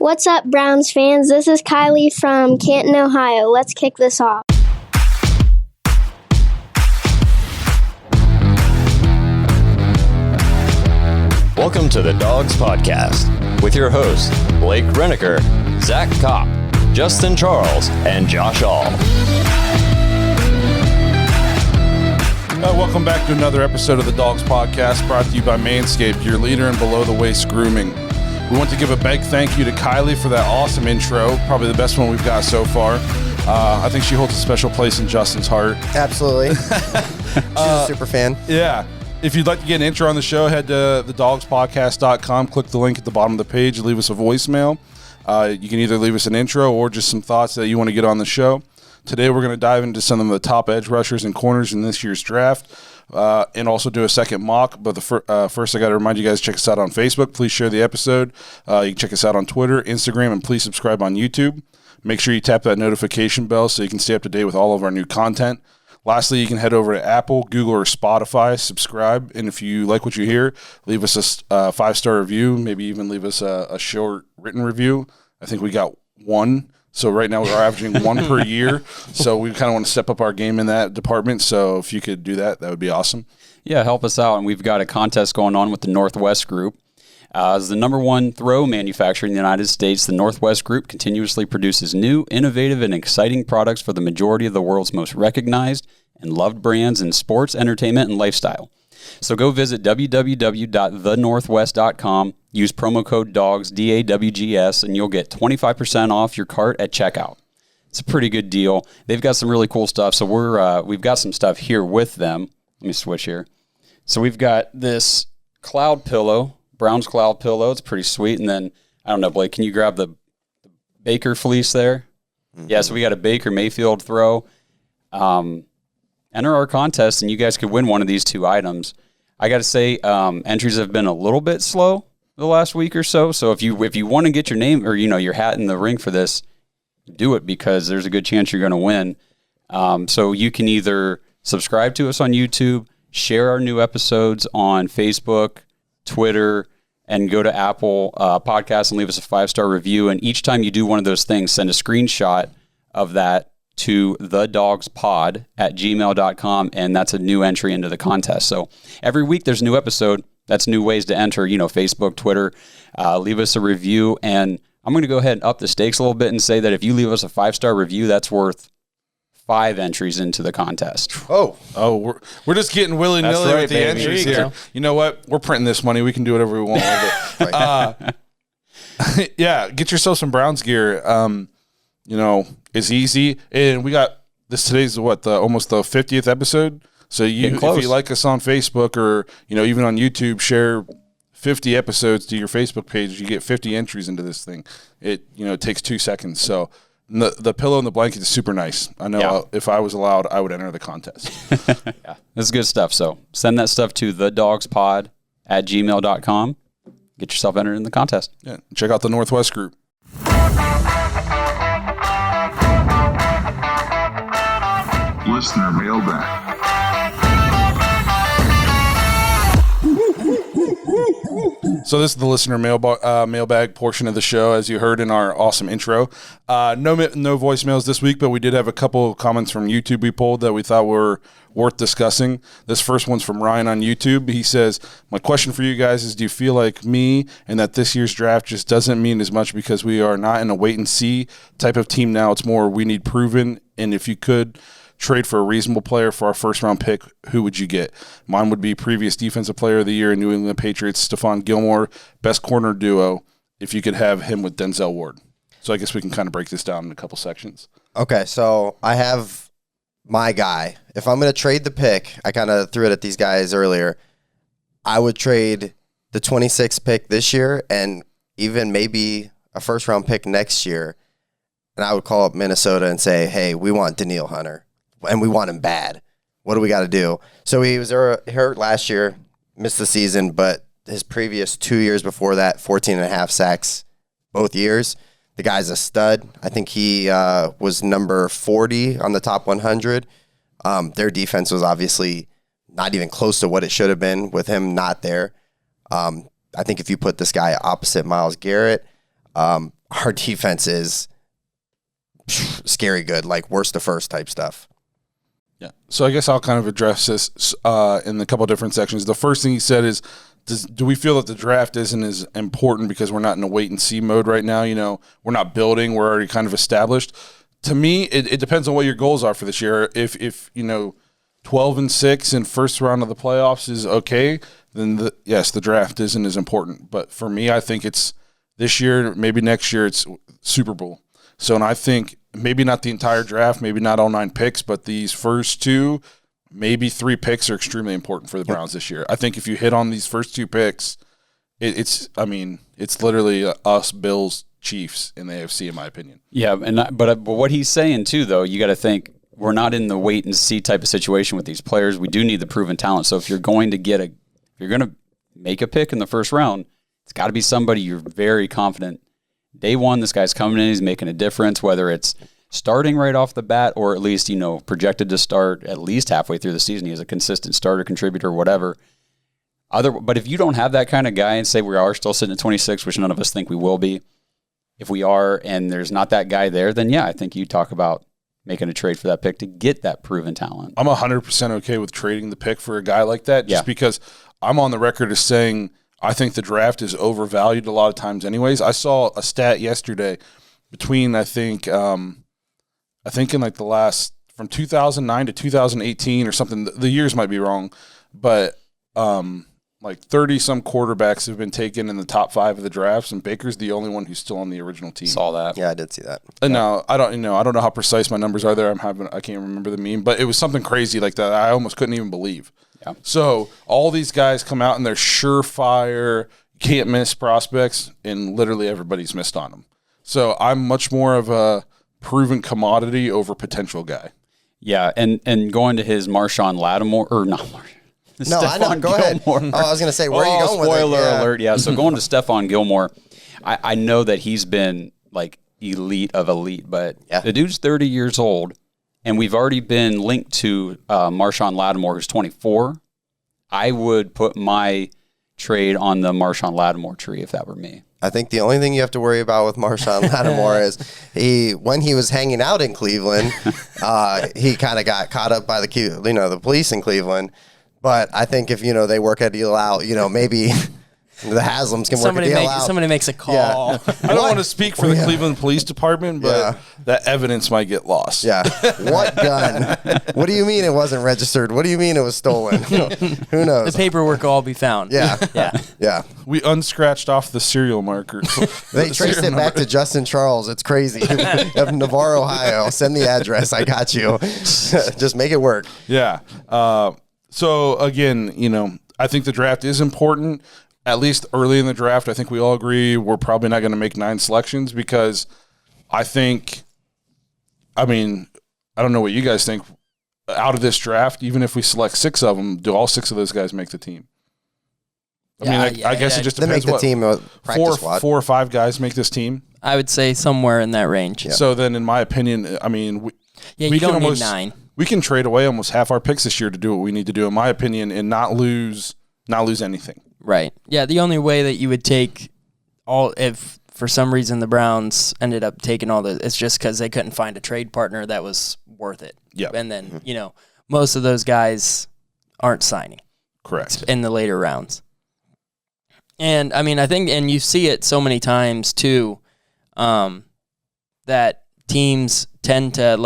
What's up, Browns fans? This is Kylie from Canton, Ohio. Let's kick this off. Welcome to the Dawgs Podcast with your hosts, Blake Reneker, Zach Kopp, Justin Charles, and Josh All. Welcome back to another episode of the Dawgs Podcast, brought to you by Manscaped, your leader in below-the-waist grooming. We want to give a big thank you to Kylie for that awesome intro, probably the best one we've got so far. I think she holds a special place in Justin's heart. Absolutely. She's a super fan. Yeah. If you'd like to get an intro on the show, head to thedogspodcast.com, click the link at the bottom of the page, leave us a voicemail. You can either leave us an intro or just some thoughts that you want to get on the show. Today we're going to dive into some of the top edge rushers and corners in this year's draft, and also do a second mock. But first I got to remind you guys, check us out on Facebook. Please share the episode. You can check us out on Twitter, Instagram, and please subscribe on YouTube. Make sure you tap that notification bell so you can stay up to date with all of our new content. Lastly, you can head over to Apple, Google, or Spotify, subscribe, and if you like what you hear, leave us a 5-star review, maybe even leave us a short written review. I think we got one. So right now we're averaging one per year. So we kind of want to step up our game in that department. So if you could do that, that would be awesome. Yeah, help us out. And we've got a contest going on with the Northwest Group. As the number one throw manufacturer in the United States, the Northwest Group continuously produces new, innovative, and exciting products for the majority of the world's most recognized and loved brands in sports, entertainment, and lifestyle. So go visit www.thenorthwest.com, use promo code DAWGS, D-A-W-G-S, and you'll get 25% off your cart at checkout. It's a pretty good deal. They've got some really cool stuff, so we've got some stuff here with them. Let me switch here. So we've got this cloud pillow, Brown's cloud pillow. It's pretty sweet. And then, I don't know, Blake, can you grab the Baker fleece there? Mm-hmm. Yeah, so we got a Baker Mayfield throw. Enter our contest, and you guys could win one of these two items. I got to say, entries have been a little bit slow the last week or so. So if you want to get your name or your hat in the ring for this, do it, because there's a good chance you're going to win. So you can either subscribe to us on YouTube, share our new episodes on Facebook, Twitter, and go to Apple Podcasts and leave us a 5-star review. And each time you do one of those things, send a screenshot of that to thedogspod@gmail.com, and that's a new entry into the contest. So every week there's a new episode. That's new ways to enter, Facebook, Twitter. Leave us a review, and I'm going to go ahead and up the stakes a little bit and say that if you leave us a 5-star review, that's worth 5 entries into the contest. Oh, we're just getting willy-nilly with the entries here. You know what? We're printing this money. We can do whatever we want with it. Yeah, get yourself some Browns gear. It's easy, and we got this. Today's almost the 50th episode. So if you like us on Facebook or even on YouTube, share 50 episodes to your Facebook page. You get 50 entries into this thing. It takes 2 seconds. So the pillow and the blanket is super nice. I know if I was allowed, I would enter the contest. Yeah, this is good stuff. So send that stuff to thedogspod@gmail.com. Get yourself entered in the contest. Yeah, check out the Northwest Group. Listener Mailbag. So this is the listener mailbag portion of the show, as you heard in our awesome intro. No voicemails this week, but we did have a couple of comments from YouTube we pulled that we thought were worth discussing. This first one's from Ryan on YouTube. He says, my question for you guys is, do you feel like me and that this year's draft just doesn't mean as much because we are not in a wait-and-see type of team now? It's more we need proven, and if you could trade for a reasonable player for our first-round pick, who would you get? Mine would be previous Defensive Player of the Year in New England Patriots, Stephon Gilmore, best corner duo, if you could have him with Denzel Ward. So I guess we can kind of break this down in a couple sections. Okay, so I have my guy. If I'm going to trade the pick, I kind of threw it at these guys earlier, I would trade the 26th pick this year and even maybe a first-round pick next year, and I would call up Minnesota and say, hey, we want Danielle Hunter. And we want him bad. What do we got to do? So he was hurt last year, missed the season, but his previous 2 years before that, 14.5 sacks both years. The guy's a stud. I think he was number 40 on the top 100. Their defense was obviously not even close to what it should have been with him not there. I think if you put this guy opposite Myles Garrett, our defense is scary good, like worst to first type stuff. Yeah. So I guess I'll kind of address this in a couple of different sections. The first thing he said is, do we feel that the draft isn't as important because we're not in a wait and see mode right now? We're not building. We're already kind of established. To me, it depends on what your goals are for this year. If 12-6 in first round of the playoffs is okay, then yes, the draft isn't as important. But for me, I think it's this year, maybe next year, it's Super Bowl. So, and I think maybe not the entire draft, maybe not all 9 picks, but these first 2, maybe 3 picks are extremely important for the Browns this year. I think if you hit on these first 2 picks, it's literally us, Bills, Chiefs in the AFC, in my opinion. Yeah, but what he's saying too, though, you got to think we're not in the wait and see type of situation with these players. We do need the proven talent. So if you're going to make a pick in the first round, it's got to be somebody you're very confident. Day one, this guy's coming in, he's making a difference, whether it's starting right off the bat or at least, projected to start at least halfway through the season. He's a consistent starter, contributor, whatever. But if you don't have that kind of guy and say we are still sitting at 26, which none of us think we will be, if we are and there's not that guy there, then yeah, I think you talk about making a trade for that pick to get that proven talent. I'm 100% okay with trading the pick for a guy like that just because I'm on the record as saying I think the draft is overvalued a lot of times anyways. I saw a stat yesterday between, I think in like the last, from 2009 to 2018 or something, the years might be wrong, but like 30-some quarterbacks have been taken in the top 5 of the drafts, and Baker's the only one who's still on the original team. Saw that. Yeah, I did see that. And now I don't know how precise my numbers are there. I can't remember the meme, but it was something crazy like that. I almost couldn't even believe. Yeah. So all these guys come out and they're surefire, can't miss prospects, and literally everybody's missed on them. So I'm much more of a proven commodity over potential guy. Yeah, and going to his Marshawn Lattimore or not Marshawn. No, I know. Go ahead. Oh, I was going to say, where are you going with it? Spoiler alert, yeah. So going to Stephon Gilmore, I know that he's been like elite of elite, but the dude's 30 years old, and we've already been linked to Marshawn Lattimore, who's 24. I would put my trade on the Marshawn Lattimore tree if that were me. I think the only thing you have to worry about with Marshawn Lattimore is when he was hanging out in Cleveland, he kind of got caught up by the police in Cleveland. But I think if, they work a deal out, maybe the Haslams can work a deal out. Somebody makes a call. Yeah. I don't want to speak for the Cleveland Police Department, but that evidence might get lost. Yeah. What gun? What do you mean it wasn't registered? What do you mean it was stolen? Who knows? The paperwork will all be found. Yeah. Yeah. We unscratched off the serial marker. They traced it back to Justin Charles. It's crazy. Of Navarre, Ohio. Send the address. I got you. Just make it work. Yeah. So, again, I think the draft is important, at least early in the draft. I think we all agree we're probably not going to make 9 selections because I don't know what you guys think. Out of this draft, even if we select 6 of them, do all 6 of those guys make the team? I guess it just depends. They make the team practice squad. 4 or 5 guys make this team? I would say somewhere in that range. Yeah. So then, in my opinion, you don't need 9. We can trade away almost half our picks this year to do what we need to do, in my opinion, and not lose anything. Right. Yeah, the only way that you would take if for some reason the Browns ended up taking it's just because they couldn't find a trade partner that was worth it. Yeah. And then, most of those guys aren't signing. Correct. In the later rounds. And, I think, and you see it so many times, too, that teams tend to,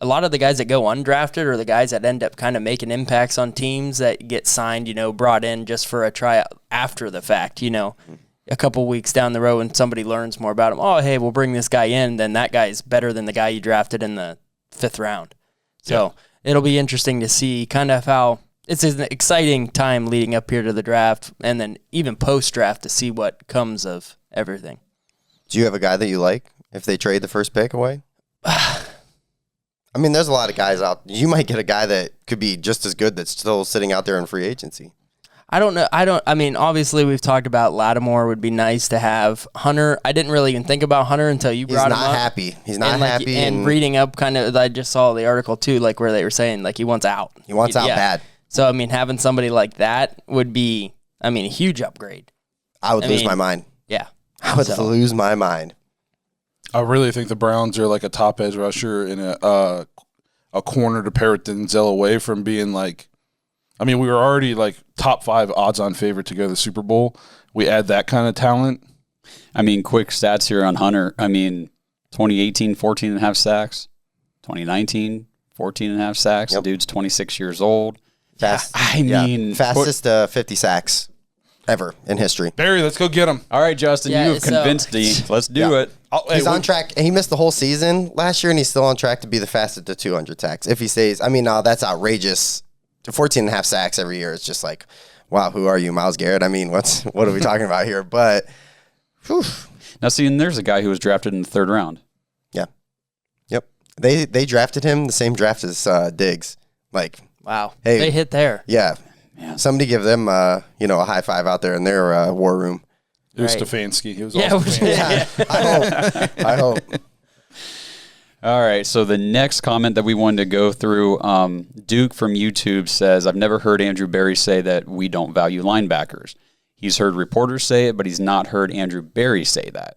a lot of the guys that go undrafted are the guys that end up kind of making impacts on teams that get signed, brought in just for a tryout after the fact, a couple weeks down the road when somebody learns more about him. Oh, hey, we'll bring this guy in. Then that guy's better than the guy you drafted in the 5th round. So it'll be interesting to see kind of how it's an exciting time leading up here to the draft and then even post-draft to see what comes of everything. Do you have a guy that you like if they trade the first pick away? There's a lot of guys out. You might get a guy that could be just as good that's still sitting out there in free agency. I don't know. Obviously, we've talked about Lattimore would be nice to have. Hunter, I didn't really even think about Hunter until you brought him up. He's not happy. And reading up I just saw the article, too, where they were saying, he wants out. He wants out bad. So, having somebody like that would be, a huge upgrade. I would lose my mind. Yeah. I would lose my mind. I really think the Browns are like a top edge rusher and a corner to pair with Denzel away from being like, I mean, we were already like top 5 odds-on favorite to go to the Super Bowl. We add that kind of talent. I mean, quick stats here on Hunter. I mean, 2018, 14 and a half sacks. 2019, 14 and a half sacks. Yep. The dude's 26 years old. Fastest 50 sacks ever in history. Barry, let's go get him. All right, Justin, Yeah, you have convinced me. Let's do it. He's on track, and he missed the whole season last year, and he's still on track to be the fastest to 200 sacks if he stays. I mean, no, that's outrageous. 14 and a half sacks every year. It's just like, wow, who are you, Myles Garrett? I mean, what are we talking about here? But, whew. Now, see, and there's a guy who was drafted in the 3rd round. Yeah. Yep. They drafted him the same draft as Diggs. Like, Wow. Hey. They hit there. yeah. Somebody give them, a high five out there in their war room. It was Right. Stefanski. He was Yeah, also Stefanski. I hope. All right, so the next comment that we wanted to go through, Duke from YouTube says, I've never heard Andrew Berry say that we don't value linebackers. He's heard reporters say it, but he's not heard Andrew Berry say that.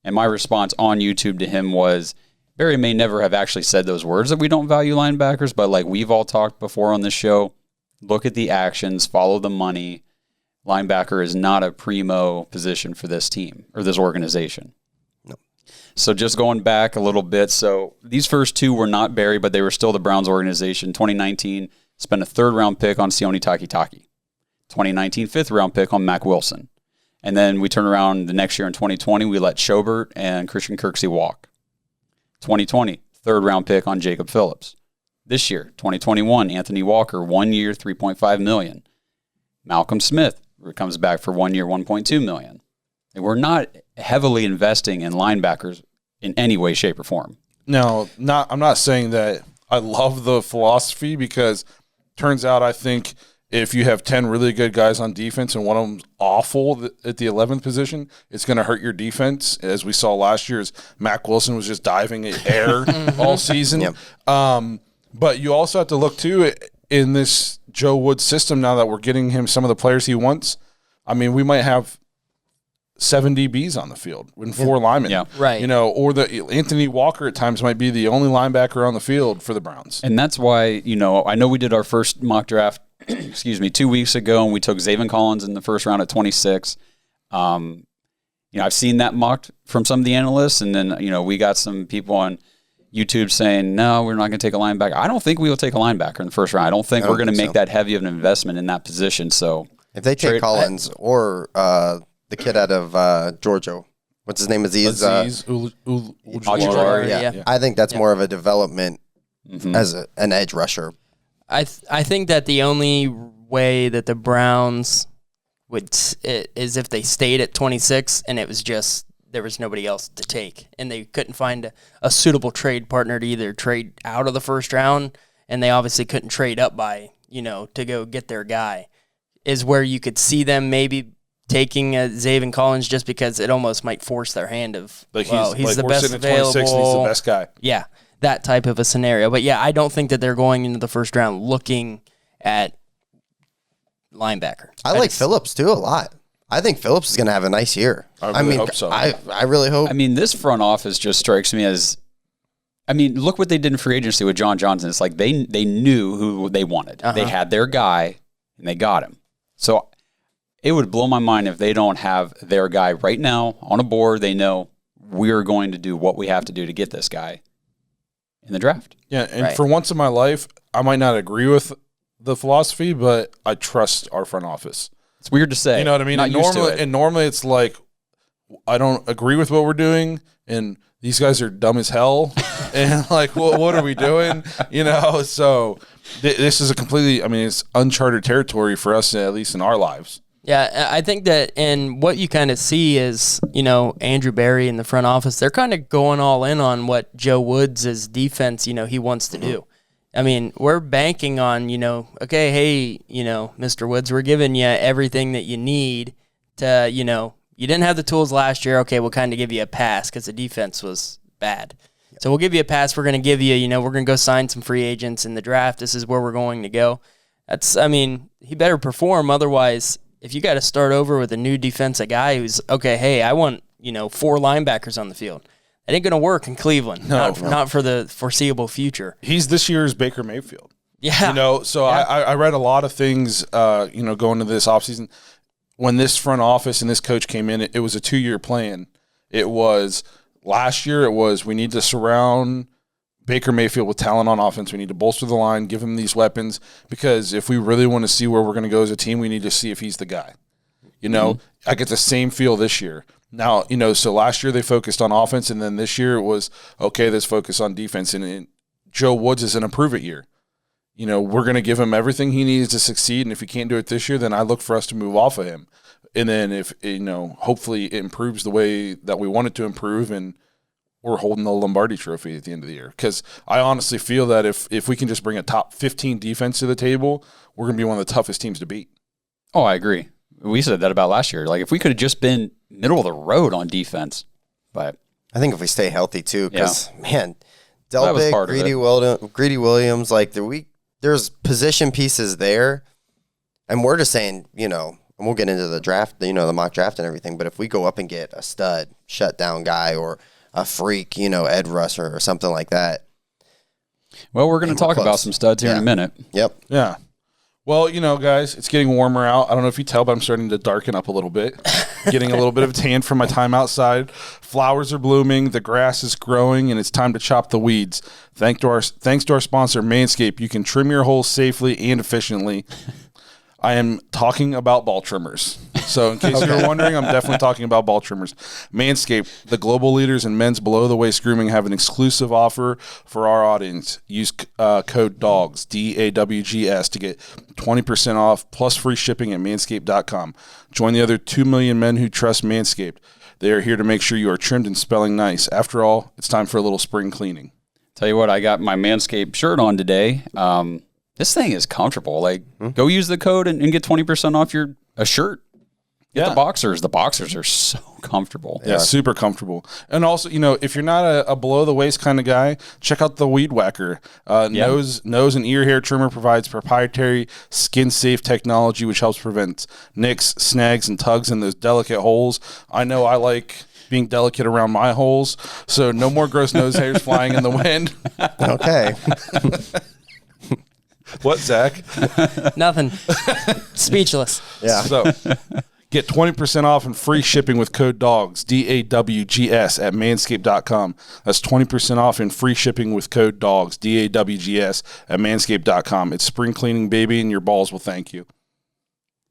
And my response on YouTube to him was, Berry may never have actually said those words that we don't value linebackers, but like we've all talked before on this show, look at the actions, follow the money. Linebacker is not a primo position for this team or this organization. So just going back a little bit, so these first 2 were not Berry, but they were still the Browns organization. 2019, spent a 3rd-round pick on Sione Takitaki. 2019, 5th-round pick on Mac Wilson. And then we turn around the next year in 2020, we let Schobert and Christian Kirksey walk. 2020, 3rd-round pick on Jaelan Phillips. This year, 2021, Anthony Walker, 1 year, $3.5 million. Malcolm Smith comes back for 1 year, $1.2 million. And we're not heavily investing in linebackers in any way, shape, or form. No, I'm not saying that I love the philosophy because turns out I think if you have 10 really good guys on defense and one of them's awful at the 11th position, it's going to hurt your defense. As we saw last year, as Mac Wilson was just diving at air all season. Yep. But you also have to look, too, in this Joe Woods system now that we're getting him some of the players he wants. I mean, we might have 7 DBs on the field and 4 linemen. Yeah. Right. Or the Anthony Walker at times might be the only linebacker on the field for the Browns. And that's why, I know we did our first mock draft, 2 weeks ago, and we took Zaven Collins in the first round at 26. I've seen that mocked from some of the analysts, and then, we got some people on YouTube saying, no, we're not going to take a linebacker. I don't think we will take a linebacker in the first round. I don't think we're going to make that heavy of an investment in that position. So If they take Collins or the kid out of Georgia, what's his name? Azeez Ojulari. Yeah. I think that's more of a development as an edge rusher. I think that the only way that the Browns would is if they stayed at 26 and it was just there was nobody else to take and they couldn't find a suitable trade partner to either trade out of the first round, and they obviously couldn't trade up by to go get their guy, is where you could see them maybe taking Zaven Collins just because it almost might force their hand of he's the we're best sitting at 26 available. and he's the best guy. Yeah, that type of a scenario. But yeah, I don't think that they're going into the first round looking at linebacker. I like Phillips too a lot. I think Phillips is going to have a nice year. I really hope so. I really hope. I mean, this front office just strikes me as, look what they did in free agency with John Johnson. It's like they knew who they wanted. They had their guy, and they got him. So it would blow my mind if they don't have their guy right now on a board. They know we're going to do what we have to do to get this guy in the draft. Yeah, and for once in my life, I might not agree with the philosophy, but I trust our front office. It's weird to say. You know what I mean? Not used to it. And normally it's like, I don't agree with what we're doing, and these guys are dumb as hell, and like, what are we doing? So this is a completely, it's uncharted territory for us, at least in our lives. Yeah, I think that, and what you kind of see is, Andrew Berry in the front office, they're kind of going all in on what Joe Woods' defense, he wants to do. We're banking on, okay, hey, Mr. Woods, we're giving you everything that you need to, you didn't have the tools last year. Okay, we'll kind of give you a pass because the defense was bad. Yep. So we'll give you a pass. We're going to give you, we're going to go sign some free agents in the draft. This is where we're going to go. He better perform. Otherwise, if you got to start over with a new defensive guy who's, okay, hey, I want, 4 linebackers on the field. it ain't going to work in Cleveland. Not for the foreseeable future. He's this year's Baker Mayfield. Yeah. So I read a lot of things, going into this offseason. When this front office and this coach came in, it was a 2-year plan. It was last year, it was we need to surround Baker Mayfield with talent on offense. We need to bolster the line, give him these weapons, because if we really want to see where we're going to go as a team, we need to see if he's the guy. I get the same feel this year. Now, so last year they focused on offense, and then this year it was, okay, let's focus on defense. And Joe Woods is in a prove-it year. We're going to give him everything he needs to succeed, and if he can't do it this year, then I look for us to move off of him. And then if, hopefully it improves the way that we want it to improve, and we're holding the Lombardi trophy at the end of the year. Because I honestly feel that if we can just bring a top 15 defense to the table, we're going to be one of the toughest teams to beat. Oh, I agree. We said that about last year. Like, if we could have just been middle of the road on defense. But I think if we stay healthy, too, because, man, That was Delpit, part of Greedy Williams, like, there's position pieces there. And we're just saying, and we'll get into the draft, the mock draft and everything, but if we go up and get a stud, shutdown guy, or a freak, edge rusher or something like that. Well, we're going to talk about some studs here in a minute. Yep. Yeah. Well, guys, it's getting warmer out. I don't know if you tell, but I'm starting to darken up a little bit. Getting a little bit of a tan from my time outside. Flowers are blooming, the grass is growing, and it's time to chop the weeds. Thanks to our sponsor, Manscaped, you can trim your holes safely and efficiently. I am talking about ball trimmers. So in case you were wondering, I'm definitely talking about ball trimmers. Manscaped, the global leaders in men's below-the-waist grooming, have an exclusive offer for our audience. Use code DAWGS, D-A-W-G-S, to get 20% off plus free shipping at manscaped.com. Join the other 2 million men who trust Manscaped. They are here to make sure you are trimmed and smelling nice. After all, it's time for a little spring cleaning. Tell you what, I got my Manscaped shirt on today. This thing is comfortable. Like, go use the code and get 20% off a shirt. Get the boxers. The boxers are so comfortable. Yeah, super comfortable. And also, if you're not a below-the-waist kind of guy, check out the Weed Whacker. Nose and ear hair trimmer provides proprietary skin-safe technology which helps prevent nicks, snags, and tugs in those delicate holes. I know I like being delicate around my holes, so no more gross nose hairs flying in the wind. Okay. What, Zach? Nothing. Speechless. Yeah. So get 20% off and free shipping with code DAWGS, D-A-W-G-S, at manscaped.com. That's 20% off and free shipping with code DAWGS, D-A-W-G-S, at manscaped.com. It's spring cleaning, baby, and your balls will thank you.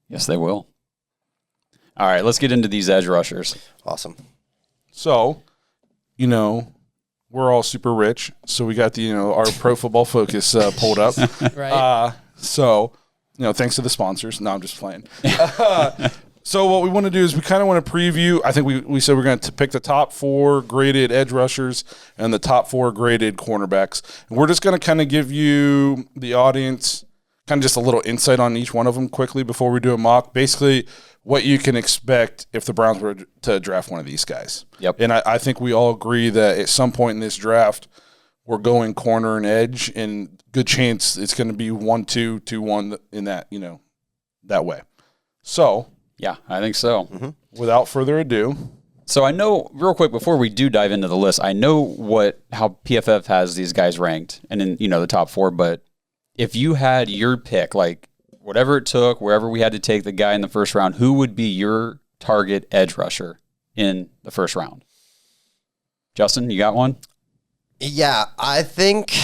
Yes, they will. All right, let's get into these edge rushers. Awesome. So, we're all super rich, so we got our Pro Football Focus pulled up. Right. So, thanks to the sponsors. No, I'm just playing. So what we want to do is we kind of want to preview. I think we said we're going to pick the top 4 graded edge rushers and the top 4 graded cornerbacks. And we're just going to kind of give you, the audience, kind of just a little insight on each one of them quickly before we do a mock. Basically, what you can expect if the Browns were to draft one of these guys. Yep. And I think we all agree that at some point in this draft, we're going corner and edge, and good chance it's going to be 1-2, 2-1 in that, that way. So, yeah, I think so. Without further ado. So I know, real quick, before we do dive into the list, I know how PFF has these guys ranked and in, the top 4, but if you had your pick, like whatever it took, wherever we had to take the guy in the first round, who would be your target edge rusher in the first round? Justin, you got one? Yeah, I think,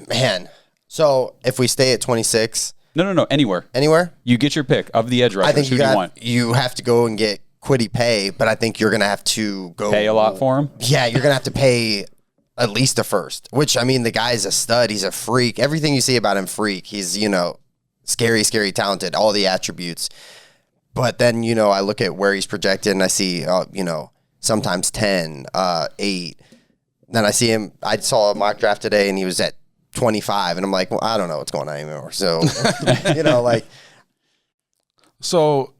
man. So if we stay at 26. No, anywhere. Anywhere? You get your pick of the edge rushers. I think who do you want? you have to go and get Kwity Paye, but I think you're going to have to go. Pay a lot for him? Yeah, you're going to have to pay at least a first, which, I mean, the guy's a stud. He's a freak. Everything you see about him, freak. He's, scary, talented, all the attributes. But then, I look at where he's projected and I see, sometimes 10, 8. Then I see him. I saw a mock draft today and he was at 25. And I'm like, well, I don't know what's going on anymore. So, So,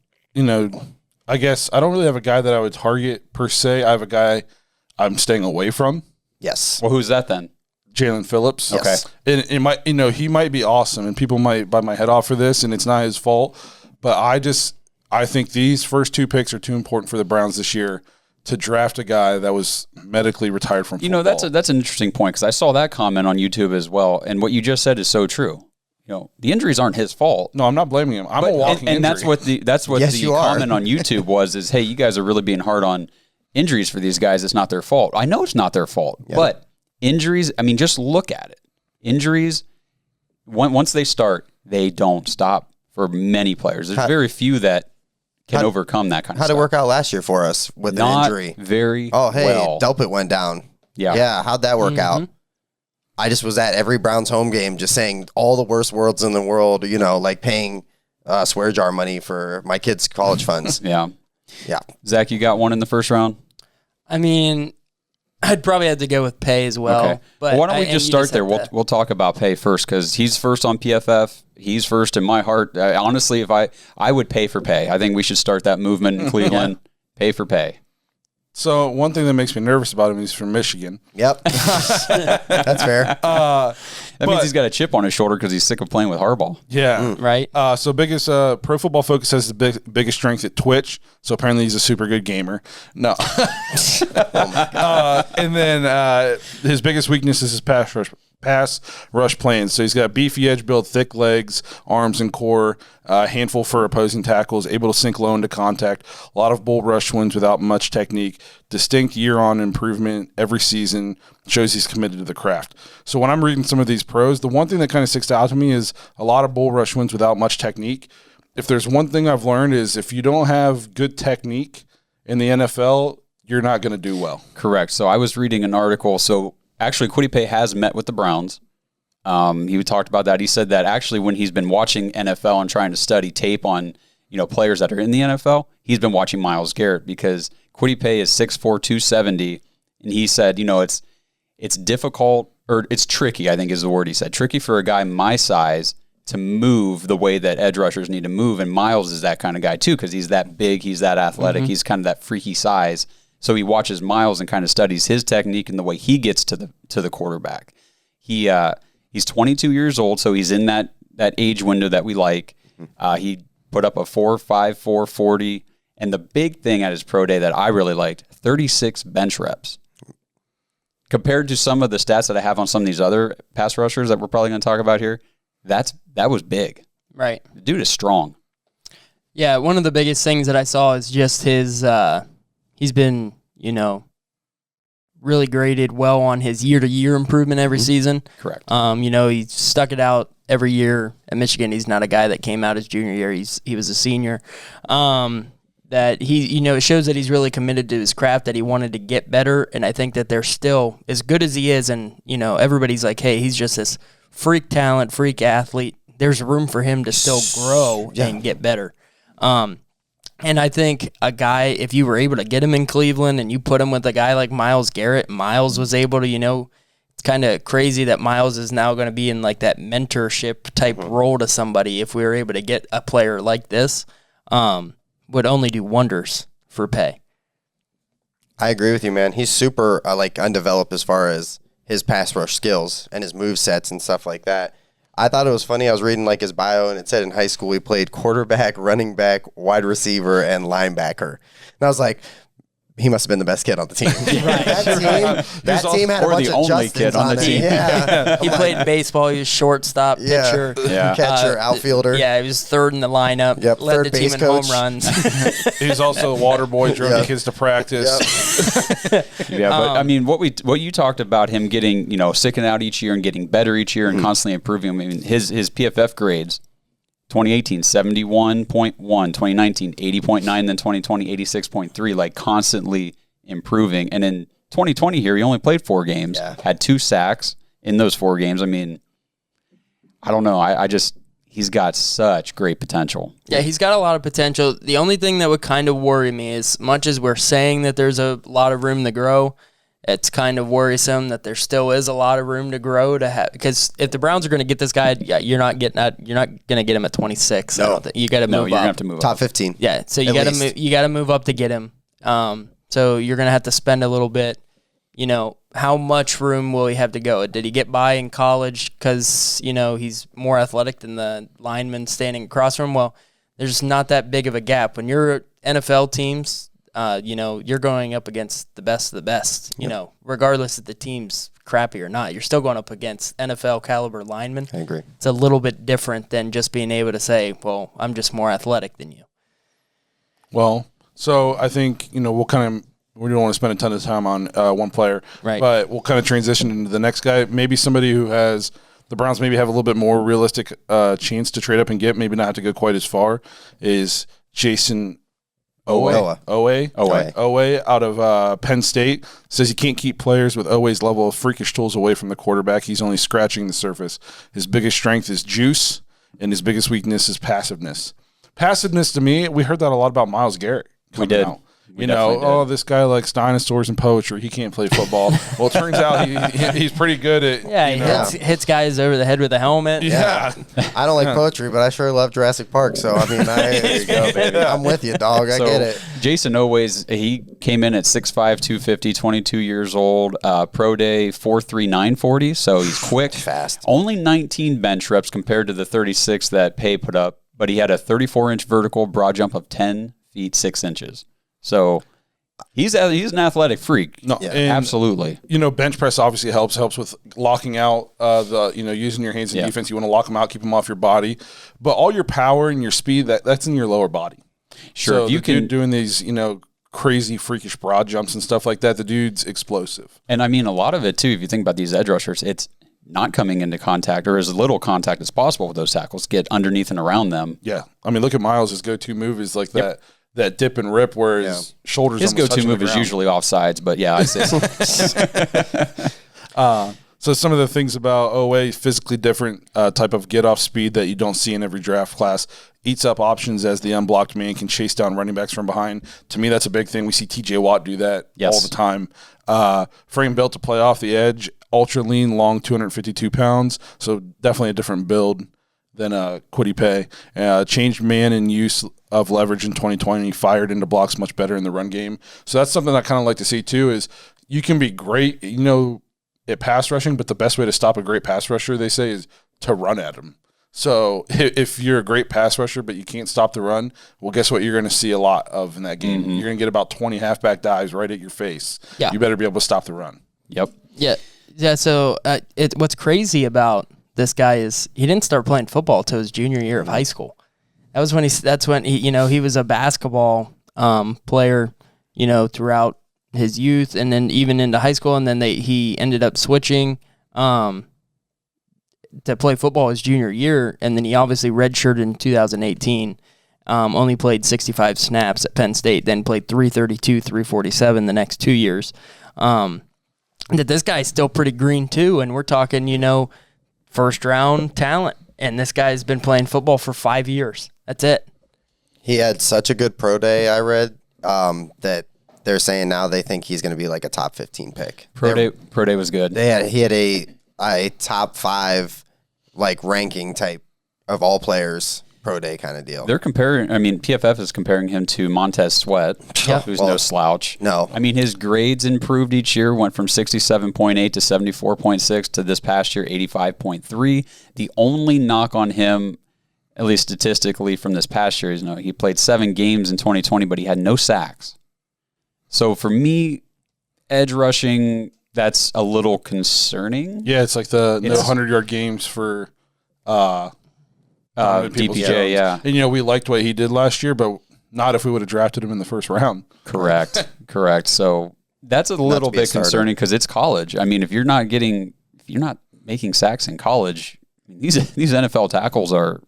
I guess I don't really have a guy that I would target per se. I have a guy I'm staying away from. Yes. Well, who's that then? Jaelan Phillips. Yes. And it might, he might be awesome, and people might bite my head off for this, and it's not his fault. But I think these first 2 picks are too important for the Browns this year to draft a guy that was medically retired from football. That's an interesting point because I saw that comment on YouTube as well, and what you just said is so true. The injuries aren't his fault. No, I'm not blaming him. I'm a walking injury. And that's what the comment on YouTube was is, hey, you guys are really being hard on injuries for these guys. It's not their fault. I know it's not their fault, but injuries, I mean, just look at it. Injuries, once they start, they don't stop for many players. There's very few that can overcome that kind of stuff. How'd it work out last year for us with an injury? Very Oh, hey, well. Delpit went down. Yeah, how'd that work out? I just was at every Browns home game just saying all the worst words in the world, like paying swear jar money for my kids' college funds. Yeah. Yeah. Zach, you got one in the first round? I mean, I'd probably have to go with Paye as well. Okay. But why don't we just start there? We'll talk about Paye first because he's first on PFF. He's first in my heart. Honestly, if I would pay for Paye. I think we should start that movement in Cleveland. Pay for Paye. So one thing that makes me nervous about him, he's from Michigan. Yep. That's fair. That means he's got a chip on his shoulder because he's sick of playing with Harbaugh. Yeah. Right. So biggest Pro Football Focus has the biggest strength at Twitch. So apparently he's a super good gamer. No. And then his biggest weakness is his pass rush plans. So he's got beefy edge build, thick legs, arms and core, handful for opposing tackles, able to sink low into contact, a lot of bull rush wins without much technique, distinct year-on improvement every season, shows he's committed to the craft. So when I'm reading some of these pros, the one thing that kind of sticks out to me is a lot of bull rush wins without much technique. If there's one thing I've learned is if you don't have good technique in the NFL, you're not going to do well. Correct. So I was reading an article. So actually, Kwity Paye has met with the Browns. He talked about that. He said that actually when he's been watching NFL and trying to study tape on players that are in the NFL, he's been watching Myles Garrett because Kwity Paye is 6'4", 270, and he said, it's difficult or it's tricky, I think is the word he said. Tricky for a guy my size to move the way that edge rushers need to move, and Myles is that kind of guy too because he's that big, he's that athletic, he's kind of that freaky size. So he watches Myles and kind of studies his technique and the way he gets to the quarterback. He's 22 years old, so he's in that age window that we like. He put up a 4.5, 4.40, and the big thing at his pro day that I really liked, 36 bench reps. Compared to some of the stats that I have on some of these other pass rushers that we're probably going to talk about here, that was big. Right. The dude is strong. Yeah, one of the biggest things that I saw is just his he's been, really graded well on his year-to-year improvement every season. Correct. He stuck it out every year at Michigan. He's not a guy that came out his junior year. He was a senior. That he, it shows that he's really committed to his craft, that he wanted to get better, and I think that they're still, as good as he is, and, everybody's like, hey, he's just this freak talent, freak athlete. There's room for him to still grow and get better. And I think a guy, if you were able to get him in Cleveland and you put him with a guy like Myles Garrett, Myles was able to, it's kind of crazy that Myles is now going to be in like that mentorship type role to somebody. If we were able to get a player like this, would only do wonders for Paye. I agree with you, man. He's super undeveloped as far as his pass rush skills and his move sets and stuff like that. I thought it was funny. I was reading his bio, and it said in high school he played quarterback, running back, wide receiver, and linebacker. And I was like, he must have been the best kid on the team. That team had a bunch of Justins on the team. Yeah. He played baseball. He was shortstop, pitcher, catcher, outfielder. He was third in the lineup. Yep, led the team in home runs. He's also a water boy, drove the kids to practice. But I mean, what you talked about him getting, sticking out each year and getting better each year and constantly improving. I mean, his PFF grades. 2018, 71.1, 2019, 80.9, then 2020, 86.3, constantly improving. And in 2020 here, he only played 4 games, had 2 sacks in those 4 games. I mean, I don't know. He's got such great potential. Yeah, he's got a lot of potential. The only thing that would kind of worry me is, much as we're saying that there's a lot of room to grow, it's kind of worrisome that there still is a lot of room to grow because if the Browns are going to get this guy, you're not going to get him at 26. No. I don't think. You got to move up. You're going to have to move Top up. 15. Yeah, so you got to move up to get him. So you're going to have to spend a little bit. How much room will he have to go? Did he get by in college because he's more athletic than the lineman standing across from him? Well, there's not that big of a gap when you're NFL teams. You're going up against the best of the best, regardless if the team's crappy or not. You're still going up against NFL caliber linemen. I agree. It's a little bit different than just being able to say, well, I'm just more athletic than you. Well, so I think, we don't want to spend a ton of time on one player, right? But we'll kind of transition into the next guy. Maybe somebody who has the Browns maybe have a little bit more realistic chance to trade up and get, maybe not have to go quite as far, is Jayson Oweh out of Penn State. Says you can't keep players with Oweh's level of freakish tools away from the quarterback. He's only scratching the surface. His biggest strength is juice, and his biggest weakness is passiveness. Passiveness, to me, we heard that a lot about Myles Garrett coming out. This guy likes dinosaurs and poetry. He can't play football. Well, it turns out he's pretty good at. He hits guys over the head with a helmet. Yeah. I don't like poetry, but I sure love Jurassic Park. So there you go, baby. I'm with you, dog. I get it. Jayson Oweh, he came in at 6'5", 250, 22 years old. Pro day 4.3, 940. So he's quick, fast. Only 19 bench reps compared to the 36 that Paye put up. But he had a 34-inch vertical broad jump of 10 feet 6 inches. So he's an athletic freak. No, yeah, absolutely. Bench press obviously helps with locking out using your hands in defense. You want to lock them out, keep them off your body, but all your power and your speed that's in your lower body. Sure, so if you can doing these crazy freakish broad jumps and stuff like that. The dude's explosive, and I mean a lot of it too. If you think about these edge rushers, it's not coming into contact or as little contact as possible with those tackles. Get underneath and around them. Yeah, I mean look at Myles. His go-to move is like that. That dip and rip where his shoulders. His go-to move is usually offsides, but yeah, I say so some of the things about Oweh, physically different type of get-off speed that you don't see in every draft class. Eats up options as the unblocked man, can chase down running backs from behind. To me, that's a big thing. We see T.J. Watt do that all the time. Frame built to play off the edge, ultra lean, long, 252 pounds. So definitely a different build than Kwity Paye. Changed man in use of leverage in 2020. Fired into blocks much better in the run game. So that's something I kind of like to see too, is you can be great, at pass rushing, but the best way to stop a great pass rusher, they say, is to run at him. So if you're a great pass rusher but you can't stop the run, well, guess what you're going to see a lot of in that game? Mm-hmm. You're going to get about 20 halfback dives right at your face. Yeah. You better be able to stop the run. Yep. Yeah. So what's crazy about this guy is he didn't start playing football till his junior year of high school. That's when he was a basketball player, throughout his youth and then even into high school, and then he ended up switching to play football his junior year, and then he obviously redshirted in 2018. Only played 65 snaps at Penn State, then played 332, 347 the next 2 years. That this guy's still pretty green too, and we're talking, first round talent, and this guy's been playing football for 5 years. That's it. He had such a good pro day, I read, that they're saying now they think he's going to be like a top 15 pick. Pro day was good. He had a top 5 ranking type of all players pro day kind of deal. They're comparing. I mean, PFF is comparing him to Montez Sweat, who's no slouch. No, I mean his grades improved each year. Went from 67.8 to 74.6 to this past year 85.3. The only knock on him, at least statistically from this past year, is he played 7 games in 2020, but he had no sacks. So for me, edge rushing, that's a little concerning. Yeah, it's like the 100-yard games for DPJ, yeah. And, we liked what he did last year, but not if we would have drafted him in the first round. Correct. So that's a little bit concerning because it's college. I mean, if you're not making sacks in college, these NFL tackles are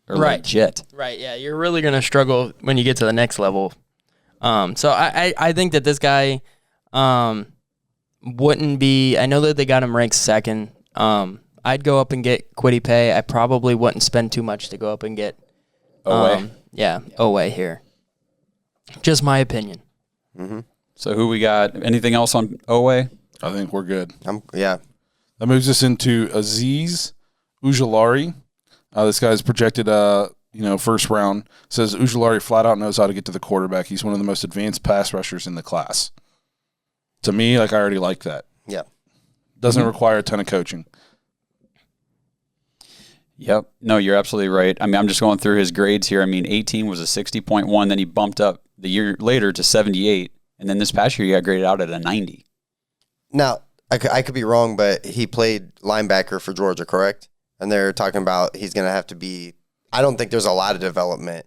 legit. Right, yeah. You're really going to struggle when you get to the next level. So I think that this guy wouldn't be – I know that they got him ranked second. I'd go up and get Kwity Paye. I probably wouldn't spend too much to go up and get Oweh. Oweh here. Just my opinion. Mm-hmm. So who we got? Anything else on Oweh? I think we're good. Yeah. That moves us into Azeez Ojulari. This guy's projected first round. Says Ojulari flat out knows how to get to the quarterback. He's one of the most advanced pass rushers in the class. To me, I already like that. Yeah. Doesn't require a ton of coaching. Yep. No, you're absolutely right. I mean, I'm just going through his grades here. I mean, 18 was a 60.1. Then he bumped up the year later to 78, and then this past year he got graded out at a 90. Now, I could be wrong, but he played linebacker for Georgia, correct? And they're talking about he's going to have to be – I don't think there's a lot of development,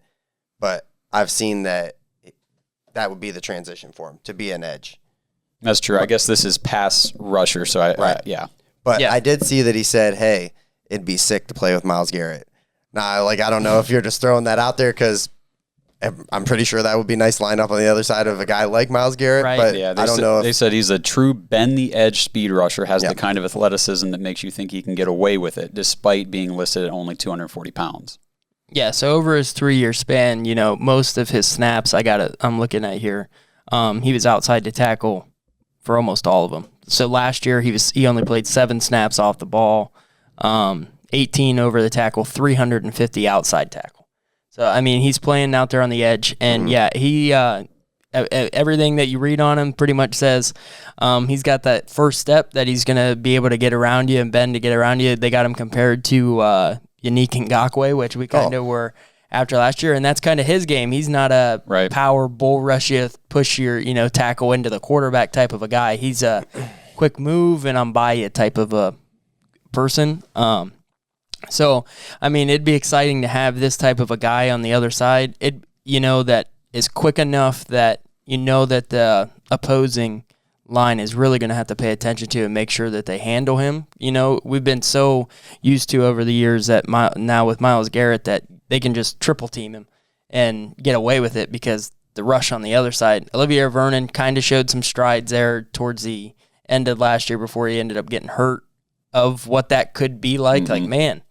but I've seen that would be the transition for him, to be an edge. That's true. I guess this is pass rusher, so yeah. But I did see that he said, hey, it'd be sick to play with Myles Garrett. Now, I don't know if you're just throwing that out there because I'm pretty sure that would be nice line up on the other side of a guy like Myles Garrett. Right. But Yeah, I don't know if they said he's a true bend-the-edge speed rusher, has the kind of athleticism that makes you think he can get away with it, despite being listed at only 240 pounds. Yeah, so over his 3-year span, most of his snaps I'm looking at here, he was outside to tackle for almost all of them. So last year he only played 7 snaps off the ball, 18 over the tackle, 350 outside tackle. So he's playing out there on the edge, and he everything that you read on him pretty much says he's got that first step that he's gonna be able to get around you and bend to get around you. They got him compared to Yannick Ngakoue, which we kind of were after last year, and that's kind of his game. He's not a power bull rush you, push your tackle into the quarterback type of a guy. He's a quick move and I'm by you type of a person. So it'd be exciting to have this type of a guy on the other side. That is quick enough that that the opposing line is really going to have to pay attention to and make sure that they handle him. We've been so used to over the years that now with Myles Garrett that they can just triple team him and get away with it because the rush on the other side. Olivier Vernon kind of showed some strides there towards the end of last year before he ended up getting hurt of what that could be like. Like, man,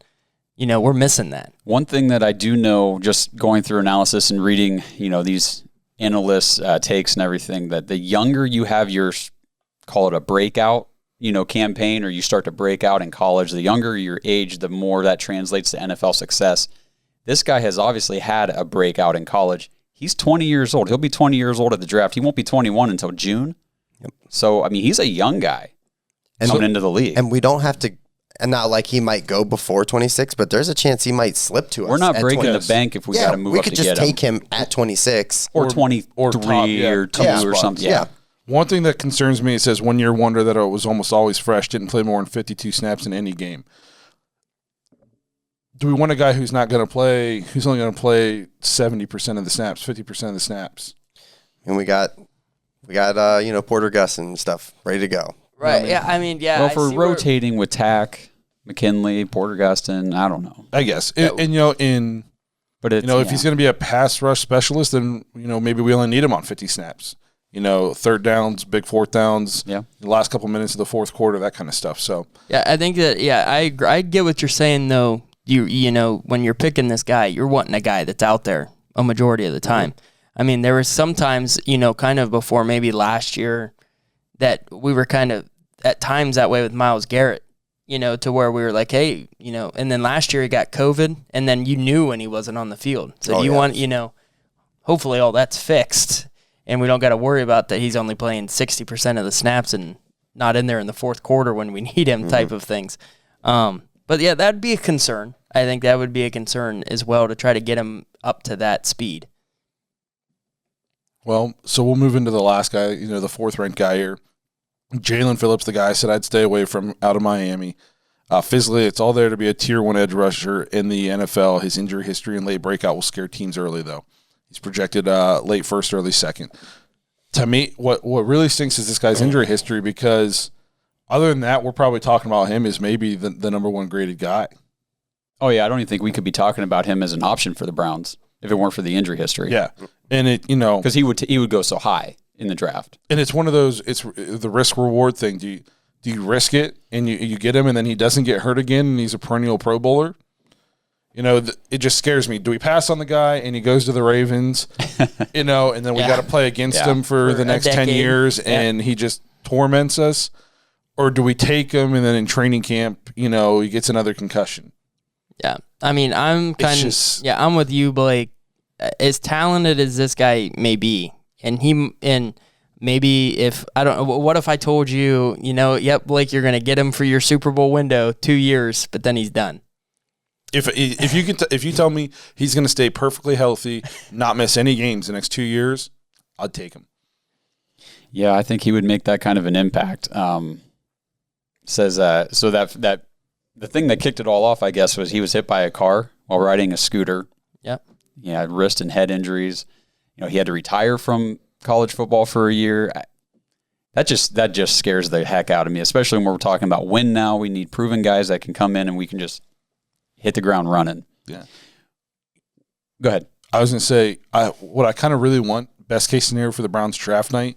we're missing that. One thing that I do know, just going through analysis and reading, these analysts' takes and everything, that the younger you have your, call it a breakout, campaign, or you start to break out in college, the younger your age, the more that translates to NFL success. This guy has obviously had a breakout in college. He's 20 years old. He'll be 20 years old at the draft. He won't be 21 until June. Yep. So, he's a young guy coming into the league. And we don't have to, and not like he might go before 26, but there's a chance he might slip to us. We're not breaking the bank if we got to move up to get him. We could just take him at 26. Or 23 or 2 or something. Yeah. One thing that concerns me, it says 1 year wonder that it was almost always fresh, didn't play more than 52 snaps in any game. Do we want a guy who's not going to play, who's only going to play 70% of the snaps, 50% of the snaps? And we got Porter Gus and stuff ready to go. Right. Yeah. Well, if we're rotating with Tack, McKinley, Porter Gustin, I don't know. I guess. But if he's going to be a pass rush specialist, then maybe we only need him on 50 snaps. Third downs, big fourth downs, the last couple minutes of the fourth quarter, that kind of stuff. So I think that I get what you're saying though. When you're picking this guy, you're wanting a guy that's out there a majority of the time. Mm-hmm. There was sometimes, kind of before maybe last year that we were kind of at times that way with Myles Garrett, to where we were like, hey, and then last year he got COVID and then you knew when he wasn't on the field. So want, hopefully all that's fixed and we don't got to worry about that he's only playing 60% of the snaps and not in there in the fourth quarter when we need him type of things. But yeah, that'd be a concern. I think that would be a concern as well to try to get him up to that speed. Well, so we'll move into the last guy, the fourth-ranked guy here. Jaelan Phillips, the guy I said I'd stay away from out of Miami. Physically, it's all there to be a Tier 1 edge rusher in the NFL. His injury history and late breakout will scare teams early, though. He's projected late first, early second. To me, what really stinks is this guy's injury history because other than that, we're probably talking about him as maybe the number 1 graded guy. Oh, yeah, I don't even think we could be talking about him as an option for the Browns if it weren't for the injury history. Yeah, and because he would go so high in the draft. And it's one of those, it's the risk-reward thing. Do you risk it and you get him and then he doesn't get hurt again and he's a perennial Pro Bowler? It just scares me. Do we pass on the guy and he goes to the Ravens, and then we got to play against him for the next 10 years and he just torments us? Or do we take him and then in training camp, he gets another concussion? Yeah. I'm I'm with you, Blake. As talented as this guy may be, and maybe if I don't know, what if I told you, yep, Blake, you're going to get him for your Super Bowl window 2 years, but then he's done. If you tell me he's going to stay perfectly healthy, not miss any games the next 2 years, I'd take him. Yeah, I think he would make that kind of an impact. Says so that the thing that kicked it all off, I guess, was he was hit by a car while riding a scooter. Yep. He had wrist and head injuries. He had to retire from college football for a year. That just scares the heck out of me, especially when we're talking about win now. We need proven guys that can come in and we can just hit the ground running. Yeah. Go ahead. I was going to say, what I kind of really want, best case scenario for the Browns draft night,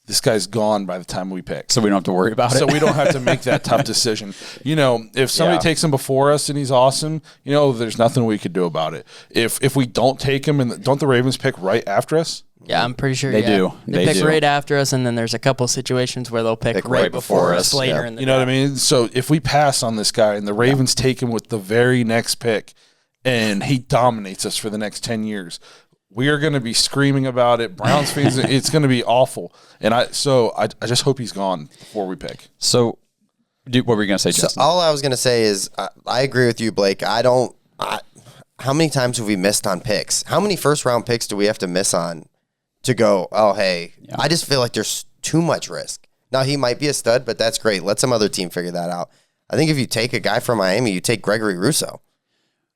this guy's gone by the time we pick. So we don't have to worry about it. So we don't have to make that tough decision. If somebody takes him before us and he's awesome, there's nothing we could do about it. If we don't take him, and don't the Ravens pick right after us? Yeah, I'm pretty sure they do. They pick right after us, and then there's a couple situations where they'll pick right before us later in the You know what I mean? So if we pass on this guy and the Ravens take him with the very next pick and he dominates us for the next 10 years, we are going to be screaming about it. Browns fans, it's going to be awful. And I just hope he's gone before we pick. So what were you going to say, Justin? So all I was going to say is I agree with you, Blake. How many times have we missed on picks? How many first-round picks do we have to miss on to go, oh, hey, I just feel like there's too much risk. Now, he might be a stud, but that's great. Let some other team figure that out. I think if you take a guy from Miami, you take Gregory Rousseau.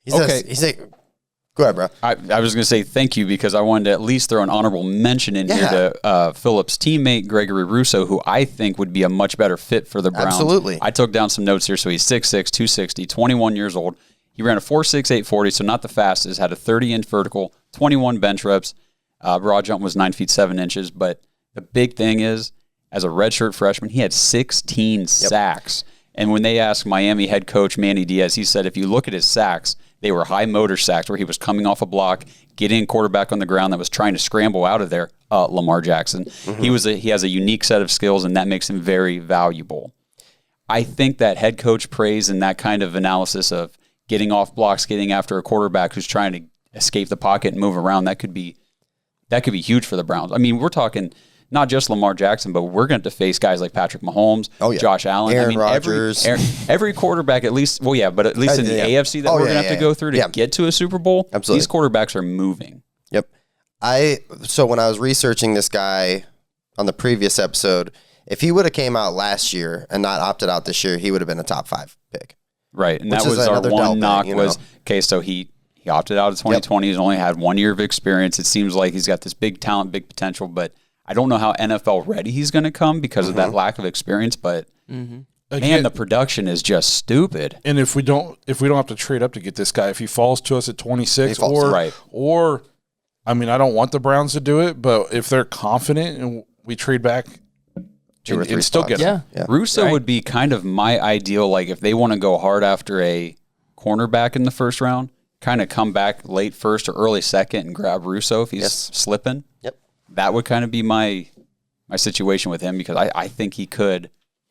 He's go ahead, bro. I was going to say thank you because I wanted to at least throw an honorable mention in here to Phillips' teammate, Gregory Rousseau, who I think would be a much better fit for the Browns. Absolutely. I took down some notes here. So he's 6'6", 260, 21 years old. He ran a 4.68 40, so not the fastest, had a 30-inch vertical, 21 bench reps. Broad jump was 9 feet 7 inches. But the big thing is, as a redshirt freshman, he had 16 sacks. And when they asked Miami head coach Manny Diaz, he said if you look at his sacks, they were high motor sacks where he was coming off a block, getting a quarterback on the ground that was trying to scramble out of there. Lamar Jackson. Mm-hmm. He has a unique set of skills, and that makes him very valuable. I think that head coach praise and that kind of analysis of getting off blocks, getting after a quarterback who's trying to escape the pocket and move around, that could be huge for the Browns. I mean, we're talking not just Lamar Jackson, but we're going to face guys like Patrick Mahomes, Josh Allen, Aaron Rodgers. Every quarterback, at least, but at least in the AFC that we're going to have to go through to get to a Super Bowl, Absolutely. These quarterbacks are moving. Yep. So when I was researching this guy on the previous episode, if he would have came out last year and not opted out this year, he would have been a top 5 pick. Right, and that was our one knock was, okay, so he opted out of 2020. He's only had 1 year of experience. It seems like he's got this big talent, big potential, but I don't know how NFL ready he's going to come because of that lack of experience, but man, the production is just stupid. And if we don't have to trade up to get this guy, if he falls to us at 26 or I mean, I don't want the Browns to do it, but if they're confident and we trade back and still get him. Yeah. Rousseau would be kind of my ideal, like if they want to go hard after a cornerback in the first round, kind of come back late first or early second and grab Rousseau if he's slipping. Yep. That would kind of be my situation with him because I think he could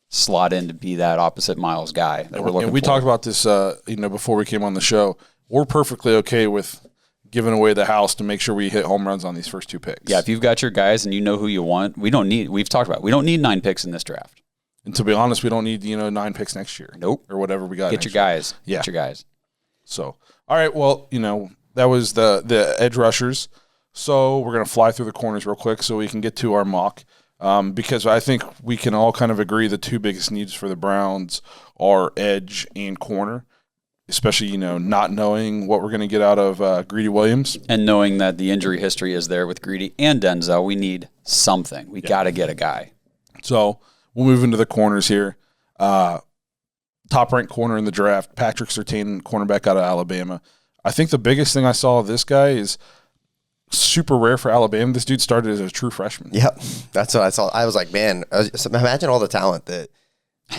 slot in to be that opposite Myles guy that we're looking for. We talked about this before we came on the show. We're perfectly okay with giving away the house to make sure we hit home runs on these first 2 picks. Yeah, if you've got your guys and you know who you want, we've talked about, we don't need 9 picks in this draft. And to be honest, we don't need 9 picks next year. Nope. Or whatever we got. Get your guys. Yeah. Get your guys. So, all right, well, that was the edge rushers. So we're going to fly through the corners real quick so we can get to our mock because I think we can all kind of agree the 2 biggest needs for the Browns are edge and corner, especially, not knowing what we're going to get out of Greedy Williams. And knowing that the injury history is there with Greedy and Denzel, we need something. We got to get a guy. So we'll move into the corners here. Top-ranked corner in the draft, Patrick Surtain, cornerback out of Alabama. I think the biggest thing I saw of this guy is super rare for Alabama. This dude started as a true freshman. Yep, that's what I saw. I was like, man, imagine all the talent that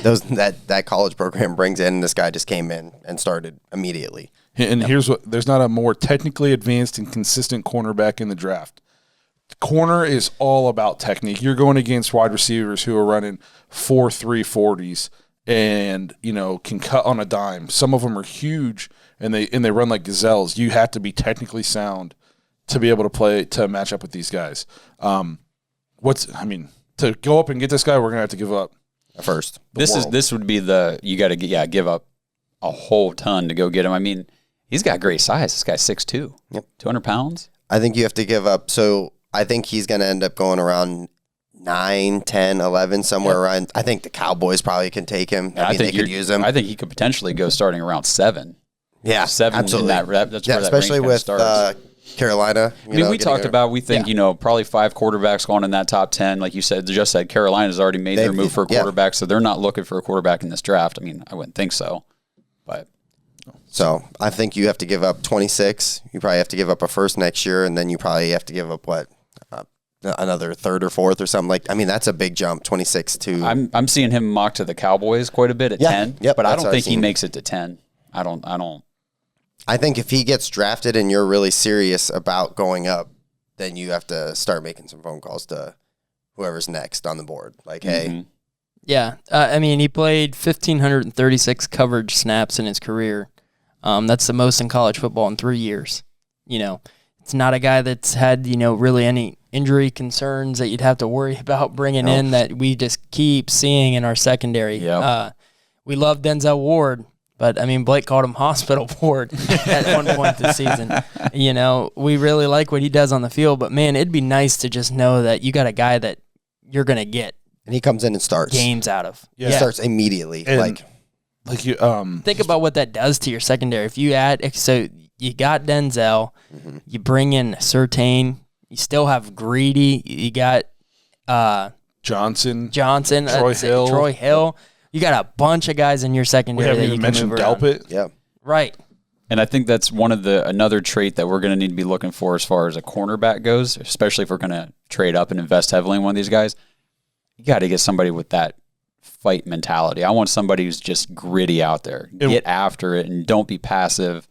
that college program brings in. This guy just came in and started immediately. And here's what: there's not a more technically advanced and consistent cornerback in the draft. Corner is all about technique. You're going against wide receivers who are running 4.3 40s and can cut on a dime. Some of them are huge and they run like gazelles. You have to be technically sound to be able to match up with these guys. To go up and get this guy, we're gonna have to give up first. This would be you got to give up a whole ton to go get him. I mean, He's got great size. This guy's 6'2", 200 pounds. I think you have to give up. So I think he's going to end up going around 9, 10, 11, somewhere around. I think the Cowboys probably can take him. I mean, they could use him. I think he could potentially go starting around 7. Yeah, 7 absolutely. In that, that's where especially that with starts. Carolina. We talked about, we think, probably 5 quarterbacks going in that top 10. Like you said, Carolina's already made their move for a quarterback, so they're not looking for a quarterback in this draft. I mean, I wouldn't think so. But so I think you have to give up 26. You probably have to give up a first next year, and then you probably have to give up another third or fourth or something. I mean, that's a big jump, 26 to. I'm seeing him mocked to the Cowboys quite a bit at 10. Yep, but I don't think he makes it to 10. I don't. I think if he gets drafted and you're really serious about going up, then you have to start making some phone calls to whoever's next on the board. Like, hey. Yeah. I mean, he played 1,536 coverage snaps in his career. That's the most in college football in 3 years. It's not a guy that's had, really any injury concerns that you'd have to worry about bringing in that we just keep seeing in our secondary. Yep. We love Denzel Ward. But, I mean, Blake called him hospital ward at one point this season. We really like what he does on the field. But, man, it'd be nice to just know that you got a guy that you're going to get. And he comes in and starts. Games out of. Yeah. He starts immediately. And you think about what that does to your secondary. If you add – so you got Denzel. You bring in Surtain. You still have Greedy. You got Johnson. Troy Hill. You got a bunch of guys in your secondary. We haven't even mentioned Delpit. Yeah. Right. And I think that's another trait that we're going to need to be looking for as far as a cornerback goes, especially if we're going to trade up and invest heavily in one of these guys. You got to get somebody with that fight mentality. I want somebody who's just gritty out there. Get after it and don't be passive,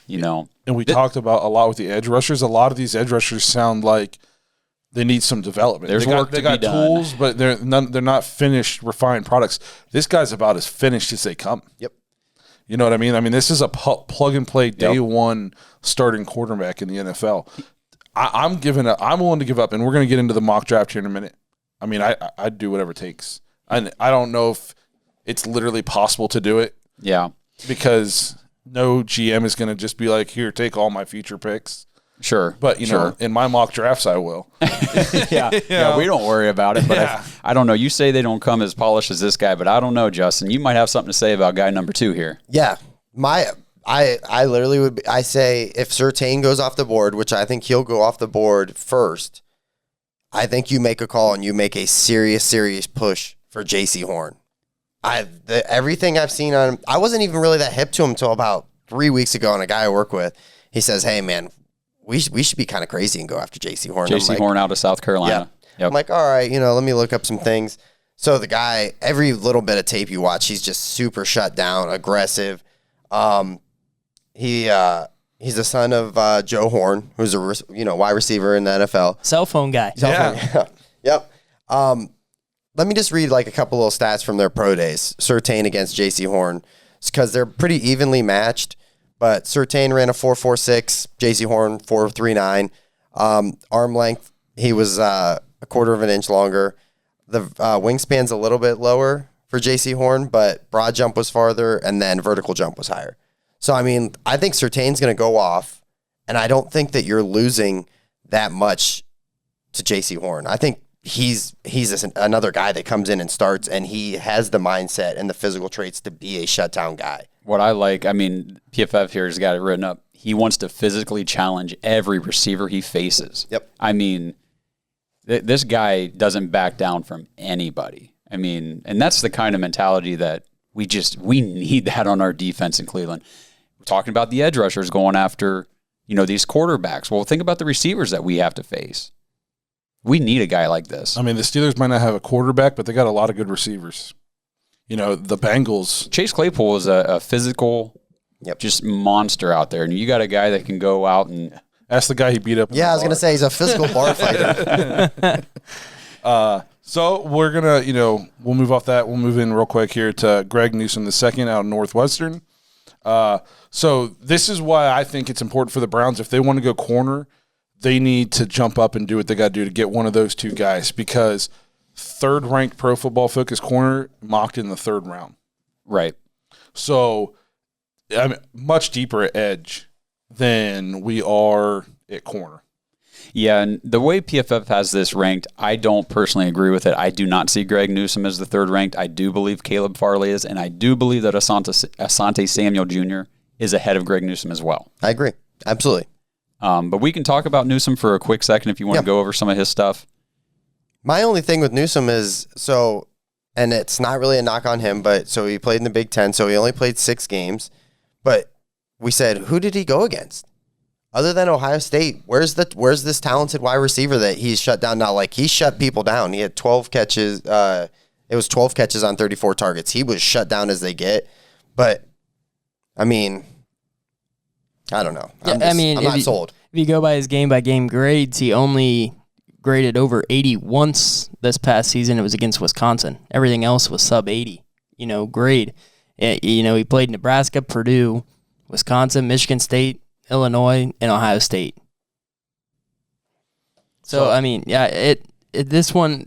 And we talked about a lot with the edge rushers. A lot of these edge rushers sound like they need some development. They got tools, but they're not finished, refined products. This guy's about as finished as they come. Yep. You know what I mean? I mean, this is a plug and play day one starting quarterback in the NFL. I'm willing to give up, and we're going to get into the mock draft here in a minute. I mean, I'd do whatever it takes. I don't know if it's literally possible to do it. Yeah. Because no GM is going to just be like, here, take all my future picks. Sure. But, in my mock drafts, I will. Yeah, we don't worry about it. But I don't know. You say they don't come as polished as this guy, but I don't know, Justin. You might have something to say about guy number 2 here. Yeah. I literally I say if Surtain goes off the board, which I think he'll go off the board first, I think you make a call and you make a serious push for Jaycee Horn. Everything I've seen on him, I wasn't even really that hip to him until about 3 weeks ago, and a guy I work with, he says, hey, man, we should be kind of crazy and go after Jaycee Horn. Jaycee Horn out of South Carolina. Yeah. Yep. I'm like, all right, let me look up some things. So the guy, every little bit of tape you watch, he's just super shut down, aggressive. He's the son of Joe Horn, who's a wide receiver in the NFL. Cell phone guy. Yep. Let me just read a couple little stats from their pro days. Surtain against Jaycee Horn, because they're pretty evenly matched. But Surtain ran a 4.46, Jaycee Horn 4.39. Arm length, he was a quarter of an inch longer. The wingspan's a little bit lower for Jaycee Horn, but broad jump was farther, and then vertical jump was higher. So, I mean, I think Surtain's going to go off, and I don't think that you're losing that much to Jaycee Horn. I think he's another guy that comes in and starts, and he has the mindset and the physical traits to be a shutdown guy. What I like, PFF here has got it written up. He wants to physically challenge every receiver he faces. Yep. This guy doesn't back down from anybody. And that's the kind of mentality that we need that on our defense in Cleveland. We're talking about the edge rushers going after, these quarterbacks. Well, think about the receivers that we have to face. We need a guy like this. The Steelers might not have a quarterback, but they got a lot of good receivers. The Bengals. Chase Claypool is a physical, just monster out there. And you got a guy that can go out and... That's the guy he beat up. Yeah, I was going to say he's a physical bar fighter. So we're going to, we'll move off that. We'll move in real quick here to Greg Newsome II out of Northwestern. So this is why I think it's important for the Browns. If they want to go corner, they need to jump up and do what they got to do to get one of those two guys, because third-ranked Pro Football Focus corner mocked in the 3rd round. Right. So much deeper at edge than we are at corner. Yeah, and the way PFF has this ranked, I don't personally agree with it. I do not see Greg Newsome as the third ranked. I do believe Caleb Farley is, and I do believe that Asante Samuel Jr. is ahead of Greg Newsome as well. I agree. Absolutely. But we can talk about Newsome for a quick second if you want to go over some of his stuff. My only thing with Newsome is, and it's not really a knock on him, but so he played in the Big Ten, so he only played 6 games. But we said, who did he go against? Other than Ohio State, where's this talented wide receiver that he's shut down now? Like, he shut people down. He had 12 catches. It was 12 catches on 34 targets. He was shut down as they get. But, I mean, I don't know. I'm not sold. If you go by his game-by-game grades, he only graded over 80 once this past season. It was against Wisconsin. Everything else was sub-80, grade. He played Nebraska, Purdue, Wisconsin, Michigan State, Illinois, and Ohio State. So I mean, this one,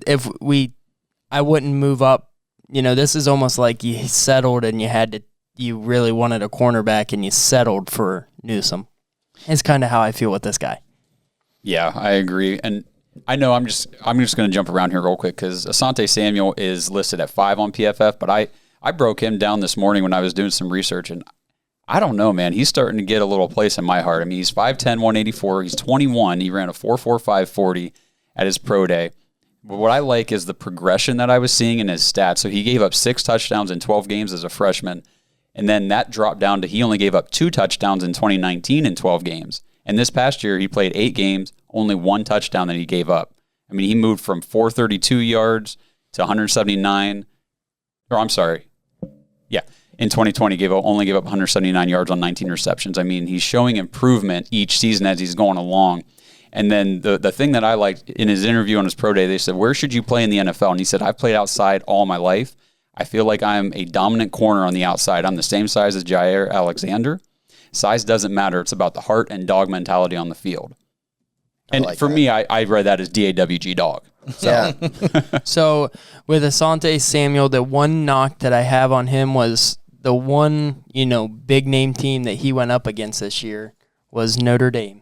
I wouldn't move up. This is almost like you settled and you really wanted a cornerback and you settled for Newsome. It's kind of how I feel with this guy. Yeah, I agree. And I know I'm just going to jump around here real quick because Asante Samuel is listed at 5 on PFF, but I broke him down this morning when I was doing some research, and I don't know, man. He's starting to get a little place in my heart. I mean, he's 5'10", 184. He's 21. He ran a 4.45 40 at his pro day. But what I like is the progression that I was seeing in his stats. So he gave up 6 touchdowns in 12 games as a freshman, and then that dropped down to he only gave up 2 touchdowns in 2019 in 12 games. And this past year, he played 8 games, only 1 touchdown that he gave up. I mean, he moved from 432 yards to 179. Or I'm sorry. Yeah. In 2020, only gave up 179 yards on 19 receptions. I mean, he's showing improvement each season as he's going along. And then the thing that I liked in his interview on his pro day, they said, where should you play in the NFL? And he said, I've played outside all my life. I feel like I'm a dominant corner on the outside. I'm the same size as Jair Alexander. Size doesn't matter. It's about the heart and dog mentality on the field. And for me, I read that as DAWG dog. So. Yeah. So with Asante Samuel, the one knock that I have on him was the one, big name team that he went up against this year was Notre Dame.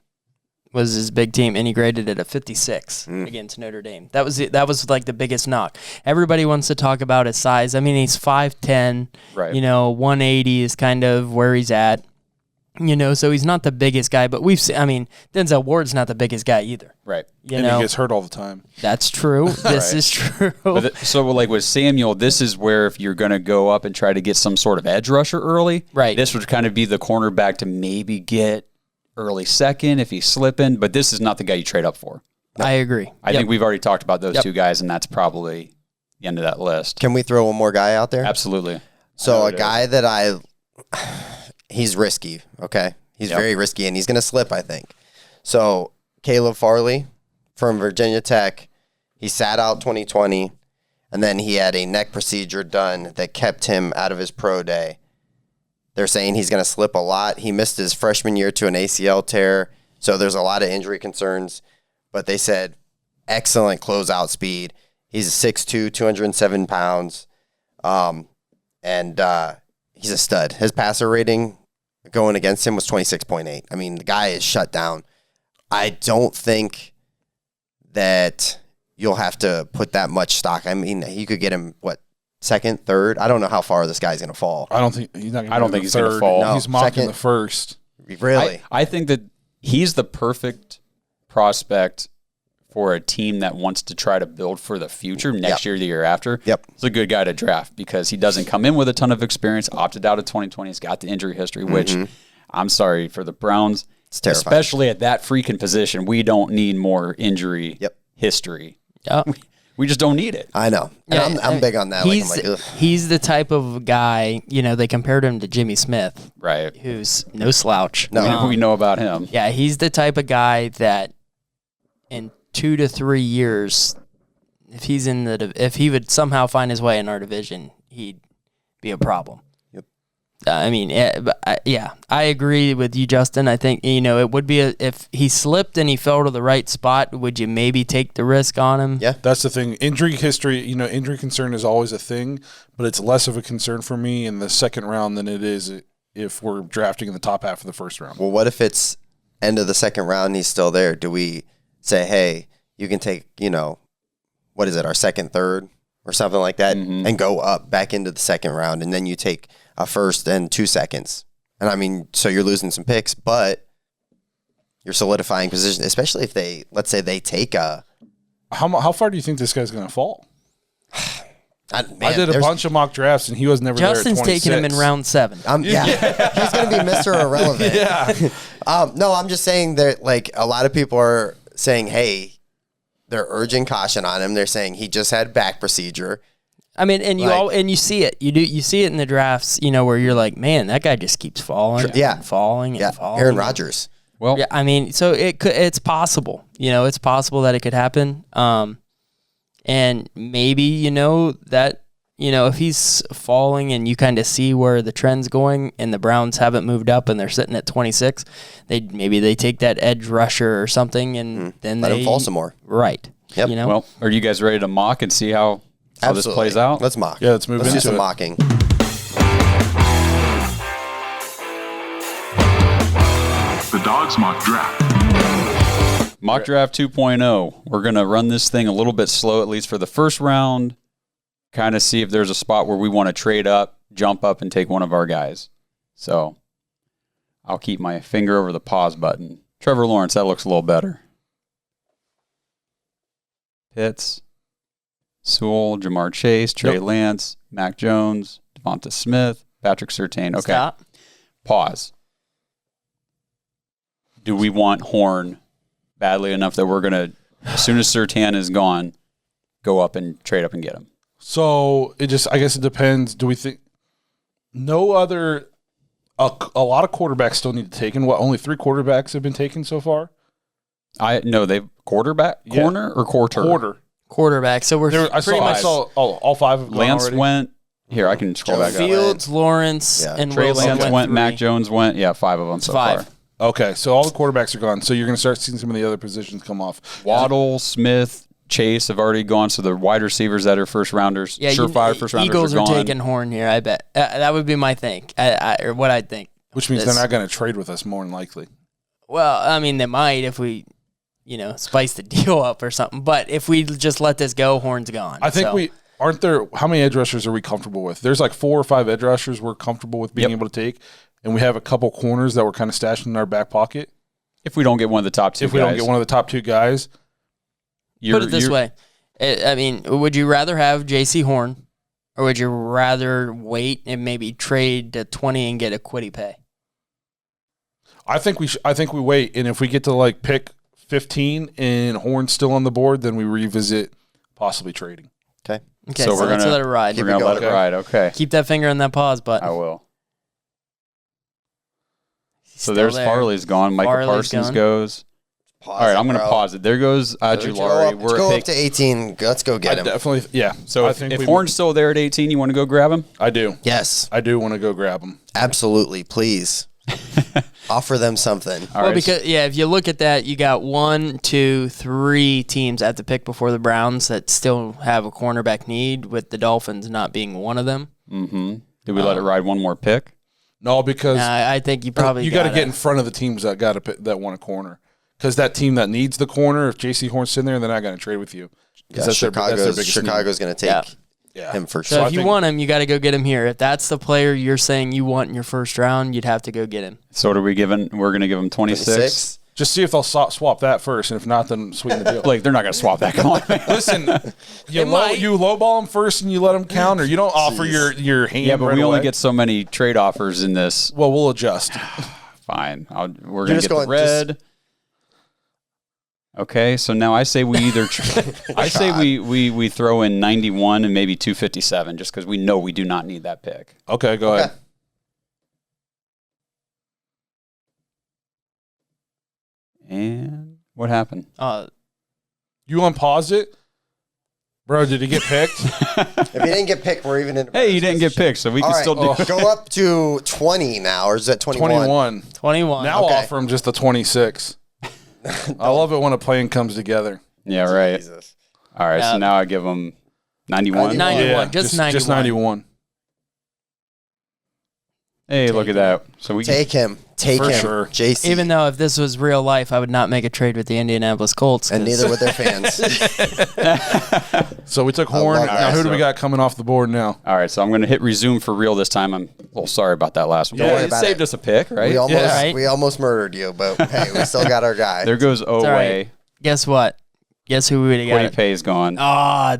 Was his big team, and he graded it a 56 against Notre Dame. That was like the biggest knock. Everybody wants to talk about his size. I mean, he's 5'10", right. 180 is kind of where he's at. So he's not the biggest guy, but Denzel Ward's not the biggest guy either. Right. And he gets hurt all the time. That's true. This is true. So like with Samuel, this is where if you're going to go up and try to get some sort of edge rusher early, right, this would kind of be the cornerback to maybe get early second if he's slipping, but this is not the guy you trade up for. No. I agree. I think we've already talked about those 2 guys, and that's probably the end of that list. Can we throw one more guy out there? Absolutely. So a guy that he's risky, okay? He's very risky, and he's going to slip, I think. So Caleb Farley from Virginia Tech, he sat out 2020, and then he had a neck procedure done that kept him out of his pro day. They're saying he's going to slip a lot. He missed his freshman year to an ACL tear, so there's a lot of injury concerns. But they said excellent closeout speed. He's 6'2", 207 pounds, and he's a stud. His passer rating going against him was 26.8. I mean, the guy is shut down. I don't think that you'll have to put that much stock. I mean, you could get him, second, third? I don't know how far this guy's going to fall. I don't think he's not. I don't think he's going to fall. No, he's mocking second. The first. Really? I think that he's the perfect prospect for a team that wants to try to build for the future next year, the year after. Yep. It's a good guy to draft because he doesn't come in with a ton of experience, opted out of 2020. He's got the injury history, which I'm sorry for the Browns. It's terrifying. Especially at that freaking position. We don't need more injury history. We just don't need it. I know. And I'm big on that. He's the type of guy, they compared him to Jimmy Smith. Right. Who's no slouch. No. We know about him. Yeah, he's the type of guy that in 2 to 3 years, if he would somehow find his way in our division, he'd be a problem. Yep. I agree with you, Justin. I think, it would be if he slipped and he fell to the right spot, would you maybe take the risk on him? Yeah. That's the thing. Injury history, injury concern is always a thing, but it's less of a concern for me in the second round than it is if we're drafting in the top half of the first round. Well, what if it's end of the second round and he's still there? Do we say, hey, you can take, what is it, our second, third, or something like that, and go up back into the second round, and then you take a first and 2 seconds? And I mean, so you're losing some picks, but you're solidifying position, especially if let's say they take a. How far do you think this guy's going to fall? I did a bunch of mock drafts, and he was never Justin's there at 26. taking him in round 7. Yeah, he's going to be Mr. Irrelevant. No, I'm just saying that like a lot of people are saying, hey, they're urging caution on him. They're saying he just had back procedure. I mean, and you see it. You see it in the drafts, where you're like, man, that guy just keeps falling, and falling, and falling. Aaron Rodgers. Well, yeah, I mean, so it's possible. It's possible that it could happen. And maybe, that, if he's falling and you kind of see where the trend's going and the Browns haven't moved up and they're sitting at 26, maybe they take that edge rusher or something and then Let they him fall some more. Right. Yep. Well, are you guys ready to mock and see how this Absolutely. plays out? Let's mock. Yeah, let's move Let's do into some it. mocking. The Dawgs Mock Draft. Mock Draft 2.0. We're going to run this thing a little bit slow, at least for the first round, kind of see if there's a spot where we want to trade up, jump up, and take one of our guys. So I'll keep my finger over the pause button. Trevor Lawrence, that looks a little better. Pitts, Sewell, Jamar Chase, Trey Lance, Mac Jones, Devonta Smith, Patrick Surtain. Okay. Stop. Pause. Do we want Horn badly enough that we're going to, as soon as Surtain is gone, go up and trade up and get him? So I guess it depends. Do we think no other, a lot of quarterbacks still need to take in? What, only 3 quarterbacks have been taken so far? No, they've quarterback, corner or quarter? Quarterback. So we're I saw all 5 of them Lance already. went, here, I can scroll back up. Fields, Lawrence, and Trey Wilson Lance went, 3. Mac Jones went, 5 of them so 5. far. Okay, so all the quarterbacks are gone. So you're going to start seeing some of the other positions come off. Waddle, Smith, Chase have already gone, so the wide receivers that are first rounders, surefire first rounders Eagles are gone. taking Horn here, I bet. That would be my thing, or what I'd think. Which means they're not going to trade with us more than likely. Well, I mean, they might if we, spice the deal up or something. But if we just let this go, Horn's gone. I think aren't there, how many edge rushers are we comfortable with? There's like 4 or 5 edge rushers we're comfortable with being able to take, and we have a couple corners that we're kind of stashing in our back pocket. If we don't get one of the top 2 guys. If we don't get one of the top 2 guys. Put it this way. I mean, would you rather have Jaycee Horn, or would you rather wait and maybe trade to 20 and get a Kwity Paye? I think we wait, and if we get to pick 15 and Horn's still on the board, then we revisit possibly trading. Okay. Okay, so let's let it ride. We're going to let it ride, okay. Keep that finger on that pause button. I will. So there's Farley's gone. Michael Parsons goes. Pause all right, I'm going to pause it. There goes Ojulari. Let's go up to 18. Let's go get him. Definitely, yeah. So if Horn's still there at 18, you want to go grab him? I do. Yes. I do want to go grab him. Absolutely. Please. Offer them something. Because if you look at that, you got 1, 2, 3 teams at the pick before the Browns that still have a cornerback need, with the Dolphins not being one of them. Mm-hmm. Did we let it ride one more pick? No, because I think you probably got to get in front of the teams that want a corner. Because that team that needs the corner, if Jaycee Horn's sitting there, they're not going to trade with you. Yeah, Chicago's going to take him for sure. So if you want him, you got to go get him here. If that's the player you're saying you want in your first round, you'd have to go get him. So what are we giving? We're going to give him 26? Just see if they'll swap that first, and if not, then sweeten the deal. Blake, they're not going to swap that. Come on, man. Listen, you lowball them first, and you let them counter. You don't offer your hand. Yeah, but right we only away. get so many trade offers in this. Well, we'll adjust. Fine. We're going to get the red. Okay, so now I say we either I say we throw in 91 and maybe 257 just because we know we do not need that pick. Okay, go ahead. And what happened? You unpause it? Bro, did he get picked? If he didn't get picked, we're even in. Hey, he didn't get picked, so we can still do it. Go up to 20 now, or is that 21? 21. Now offer him just the 26. I love it when a plan comes together. Yeah, right. Jesus. All right, so now I give him 91. 91. Yeah, just 91. Just 91. Hey, look at that. So we Take him. Take For him. sure. Jaycee. Even though if this was real life, I would not make a trade with the Indianapolis Colts. And 'cause neither would their fans. So we took Horn. love Now that. who do we got coming off the board now? All right, so I'm going to hit resume for real this time. I'm a little sorry about that last one. Don't worry It about saved it. us a pick, right? Right. We almost murdered you, but hey, we still got our guy. There goes It's all Oweh. right. Guess what? Guess who we would have Kwity got? Paye is gone.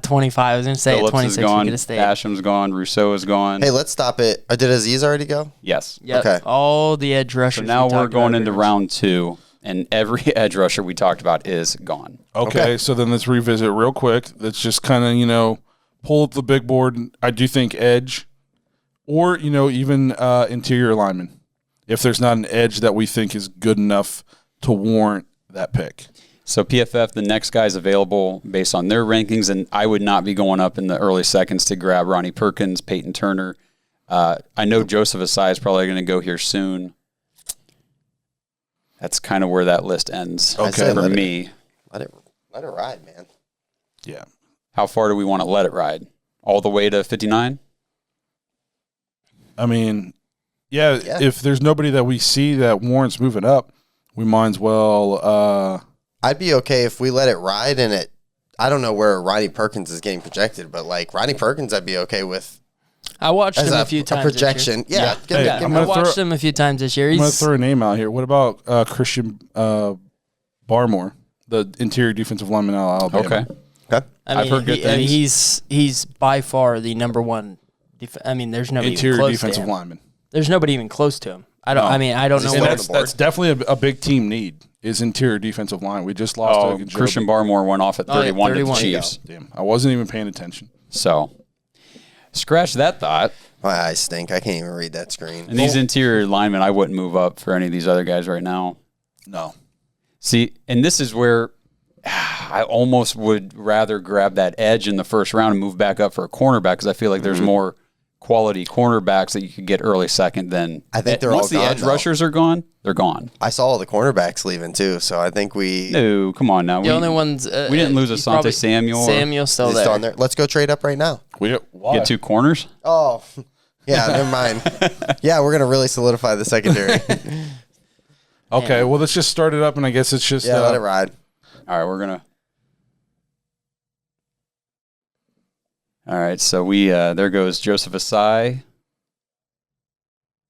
25. I was going to say at Phillips 26 is we gone. could have stayed. Asham's gone. Rousseau is gone. Hey, let's stop it. Did Azeez already go? Yes. Yep. Okay. All the edge rushers. So now we we're talked going about into pretty round 2, and every edge rusher we talked about is gone. Okay, so then let's revisit real quick. Let's just kind of, pull up the big board. I do think edge or, even interior lineman, if there's not an edge that we think is good enough to warrant that pick. So PFF, the next guy's available based on their rankings, and I would not be going up in the early seconds to grab Ronnie Perkins, Peyton Turner. I know Joseph Asai is probably going to go here soon. That's kind of where that list ends Okay. for me. Let it ride, man. Yeah. How far do we want to let it ride? All the way to 59? I mean, yeah, if there's nobody that we see that warrants moving up, we might as well I'd be okay if we let it ride and it. I don't know where Ronnie Perkins is getting projected, but like Ronnie Perkins, I'd be okay with I watched as him a few times. projection. Yeah, give Hey, me- I'm give me- gonna I watched throw- him a few times this year. I'm going to He's throw a name out here. What about Christian Barmore, the interior defensive lineman out of Alabama? Okay. okay. I've heard good things. He's by far the number one. There's nobody Interior even close defensive to him. lineman. There's nobody even close to him. I don't. No. I mean, I don't know. Is he And still on What, the board? that's definitely a big team need is interior defensive line. We just lost Oh, Ogunjobi. Christian Barmore went off at 31 to the 31. Chiefs. Damn, I wasn't even paying attention. So, scratch that thought. My eyes stink. I can't even read that screen. And these interior linemen, I wouldn't move up for any of these other guys right now. No. See, and this is where I almost would rather grab that edge in the first round and move back up for a cornerback because I feel like there's more quality cornerbacks that you could get early second than. I think they're once all the gone, edge though. rushers are gone, they're gone. I saw all the cornerbacks leaving too, so I think we. No, come on now. the only ones we didn't lose he's Asante probably- Samuel. or Samuel's still He's there. still on there. Let's go trade up right now. Why? Get 2 corners. Oh, yeah. Never mind. Yeah, we're gonna really solidify the secondary. Okay, well, let's just start it up, and I guess it's just yeah, let it ride. All right, we're gonna. All right, so we there goes Joseph Asai.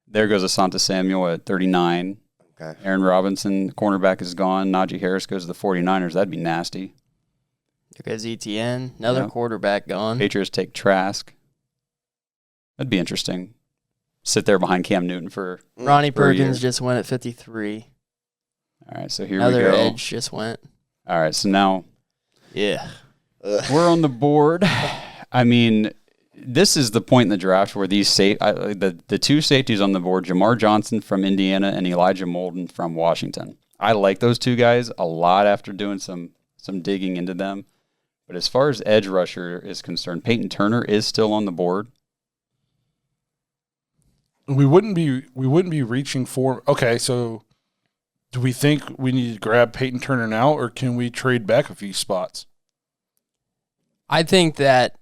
There goes Asante Samuel at 39. Okay. Aaron Robinson, cornerback, is gone. Najee Harris goes to the 49ers. That'd be nasty. There goes ETN. Another Yeah. quarterback gone. Patriots take Trask. That'd be interesting. Sit there behind Cam Newton for. Ronnie for a year. Perkins just went at 53. All right, so here Another we go. edge just went. All right, so now Yeah. we're on the board. I mean, this is the point in the draft where these the 2 safeties on the board, Jamar Johnson from Indiana and Elijah Molden from Washington. I like those 2 guys a lot after doing some digging into them. But as far as edge rusher is concerned, Peyton Turner is still on the board. We wouldn't be reaching for. Okay, so do we think we need to grab Peyton Turner now, or can we trade back a few spots? I think that,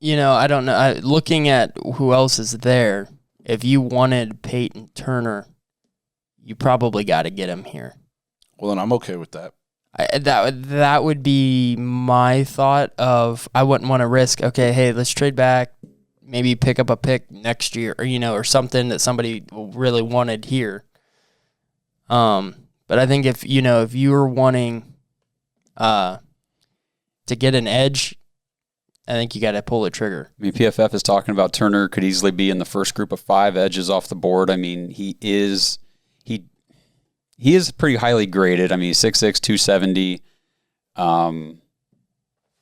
I don't know. Looking at who else is there, if you wanted Peyton Turner, you probably got to get him here. Well, then I'm okay with that. That would be my thought of I wouldn't want to risk, okay, hey, let's trade back, maybe pick up a pick next year or, or something that somebody really wanted here. But I think if you were wanting to get an edge, I think you got to pull the trigger. I mean, PFF is talking about Turner could easily be in the first group of 5 edges off the board. I mean, he is pretty highly graded. I mean, he's 6'6", 270.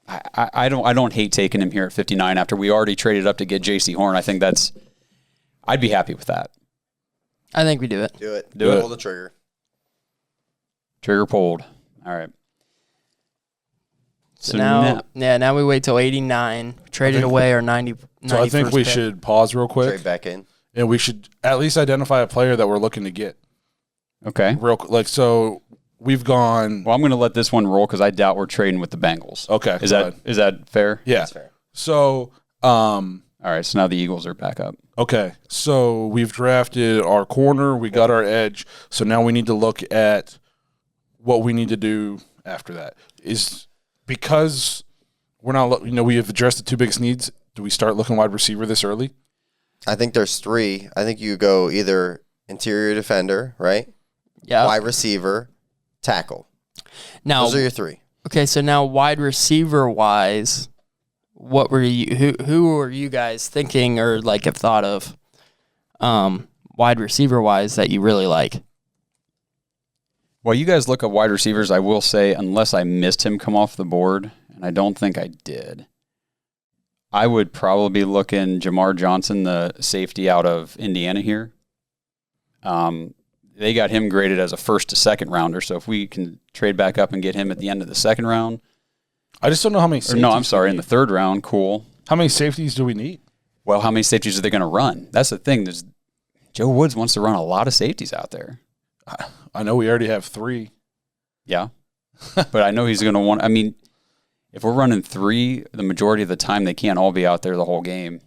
I don't hate taking him here at 59 after we already traded up to get Jaycee Horn. I think I'd be happy with that. I think we do it. Do it. Do it. Pull the trigger. Trigger pulled. All right. So now we wait till 89, trade it away or 90. So I think 91st we pick. should pause real quick, Trade back in. and we should at least identify a player that we're looking to get. Okay. So we've gone. Well, I'm going to let this one roll because I doubt we're trading with the Bengals. Okay, Is go that ahead. is that fair? Yeah. That's fair. So All right. So now the Eagles are back up. Okay, so we've drafted our corner, we got our edge, so now we need to look at what we need to do after that. Is because we're not, we have addressed the two biggest needs. Do we start looking wide receiver this early? I think there's three. I think you go either interior defender, right? Yeah. Wide receiver, tackle. Now, Those are your three. okay, so now wide receiver wise, what were you? Who were you guys thinking or like have thought of, wide receiver wise that you really like? Well, you guys look at wide receivers, I will say, unless I missed him come off the board, and I don't think I did, I would probably be looking Jamar Johnson, the safety out of Indiana here. They got him graded as a first to second rounder, so if we can trade back up and get him at the end of the second round. I just don't know how many safeties. No, I'm sorry, in the third round, cool. How many safeties do we need? Well, how many safeties are they going to run? That's the thing. Joe Woods wants to run a lot of safeties out there. I know we already have 3. Yeah. But I know he's going to want, if we're running 3, the majority of the time they can't all be out there the whole game.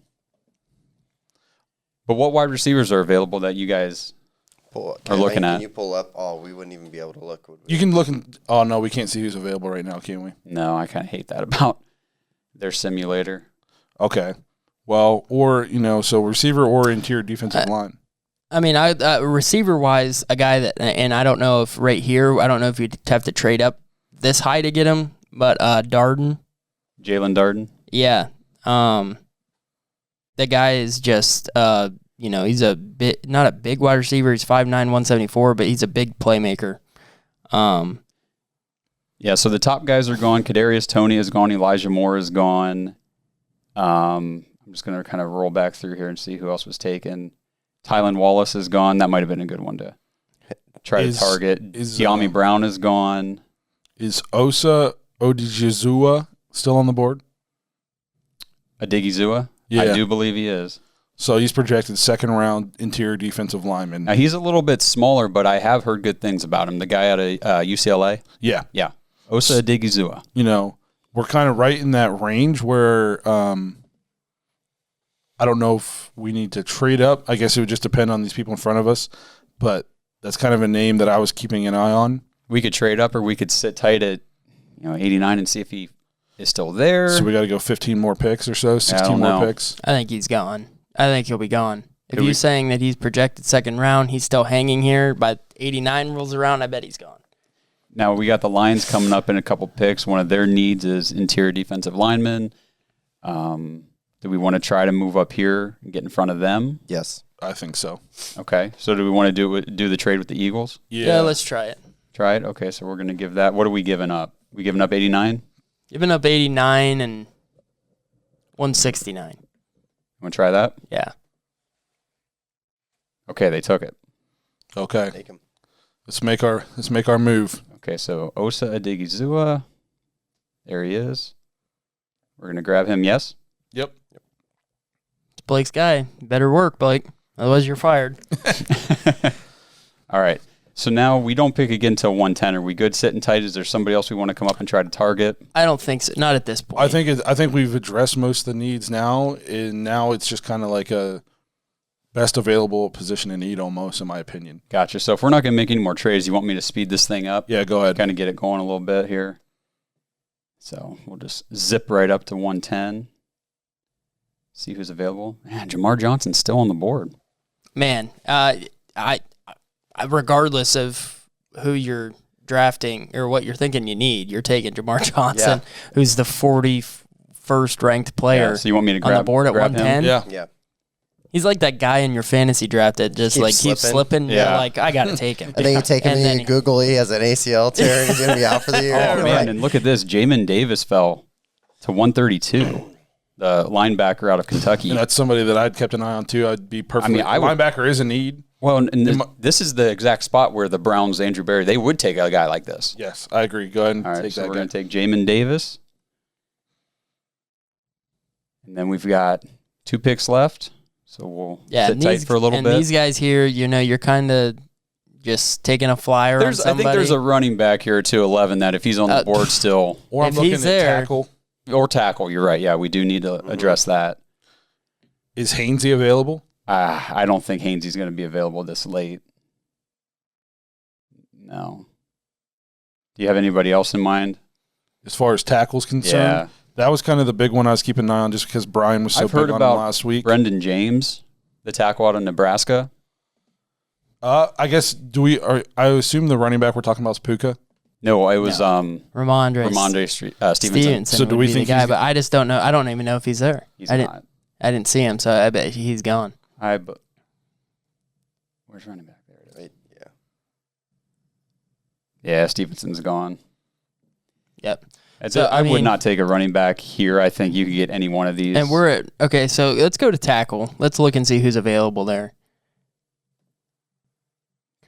But what wide receivers are available that you guys are looking at? Can you pull up? Oh, we wouldn't even be able to look. Would we? You can look. Oh, no, we can't see who's available right now, can we? No, I kind of hate that about their simulator. Okay. Well, or, so receiver or interior defensive line. Receiver wise, a guy that, and I don't know if right here, I don't know if you'd have to trade up this high to get him, but Darden. Jaelon Darden? Yeah. The guy is just, he's a bit, not a big wide receiver. He's 5'9", 174, but he's a big playmaker. Yeah, so the top guys are gone. Kadarius Toney is gone. Elijah Moore is gone. I'm just going to kind of roll back through here and see who else was taken. Tylan Wallace is gone. That might have been a good one to try to target. De'Ami Brown is gone. Is Osa Odigizua still on the board? Adigizua? Yeah. I do believe he is. So he's projected second round interior defensive lineman. Now he's a little bit smaller, but I have heard good things about him. The guy out of UCLA? Yeah. Yeah. Osa Odigizua. We're kind of right in that range where I don't know if we need to trade up. I guess it would just depend on these people in front of us, but that's kind of a name that I was keeping an eye on. We could trade up or we could sit tight at 89 and see if he is still there. So we got to go 15 more picks or so, 16 more picks. I think he's gone. I think he'll be gone. If you're saying that he's projected second round, he's still hanging here, by 89 rolls around, I bet he's gone. Now we got the Lions coming up in a couple picks. One of their needs is interior defensive linemen. Do we want to try to move up here and get in front of them? Yes. I think so. Okay. So do we want to do the trade with the Eagles? Yeah, let's try it. Try it? Okay, so we're going to give that. What are we giving up? We giving up 89? Giving up 89 and 169. Want to try that? Yeah. Okay, they took it. Okay. Take him. Let's make our move. Okay, so Osa Odigizua. There he is. We're going to grab him, yes? Yep. It's Blake's guy. Better work, Blake. Otherwise, you're fired. All right. So now we don't pick again until 110. Are we good sitting tight? Is there somebody else we want to come up and try to target? I don't think so. Not at this point. I think we've addressed most of the needs now, and now it's just kind of like a best available position in need almost, in my opinion. Gotcha. So if we're not going to make any more trades, you want me to speed this thing up? Yeah, go ahead. Kind of get it going a little bit here. So we'll just zip right up to 110. See who's available. Man, Jamar Johnson's still on the board. Man, I regardless of who you're drafting or what you're thinking you need, you're taking Jamar Johnson, who's the 41st ranked player. Yeah, so you want me to grab on the board at 110? Yeah. He's like that guy in your fantasy draft that just keeps slipping. Yeah. Like, I got to take him. I think you take him and you Google he has an ACL tear and he's going to be out for the year. Oh, man, and look at this. Jamin Davis fell to 132, the linebacker out of Kentucky. And that's somebody that I'd kept an eye on, too. I'd be perfectly. Linebacker is a need. Well, and this is the exact spot where the Browns, Andrew Berry, they would take a guy like this. Yes, I agree. Go ahead and All right, take so that we're guy. going to take Jamin Davis. And then we've got 2 picks left. So we'll sit tight for a little bit. And these guys here, you're kind of just taking a flyer on somebody. I think there's a running back here to 11 that if he's on the board still. Or I'm looking at tackle. Or tackle, you're right. Yeah, we do need to address that. Is Hainsey available? I don't think Hainsey's going to be available this late. No. Do you have anybody else in mind? As far as tackles concerned, that was kind of the big one I was keeping an eye on just because Brian was so I've big heard on about him last week. Brendan James, the tackle out of Nebraska. I guess, I assume the running back we're talking about is Puka? No, it was Ramondre Stevenson. So do we think the guy? he's- But I just don't know. I don't even know if he's there. He's I not. didn't see him, so I bet he's gone. Where's running back there? Wait, Yeah, Stevenson's gone. Yep. So, I would not take a running back here. I think you could get any one of these. And okay, so let's go to tackle. Let's look and see who's available there.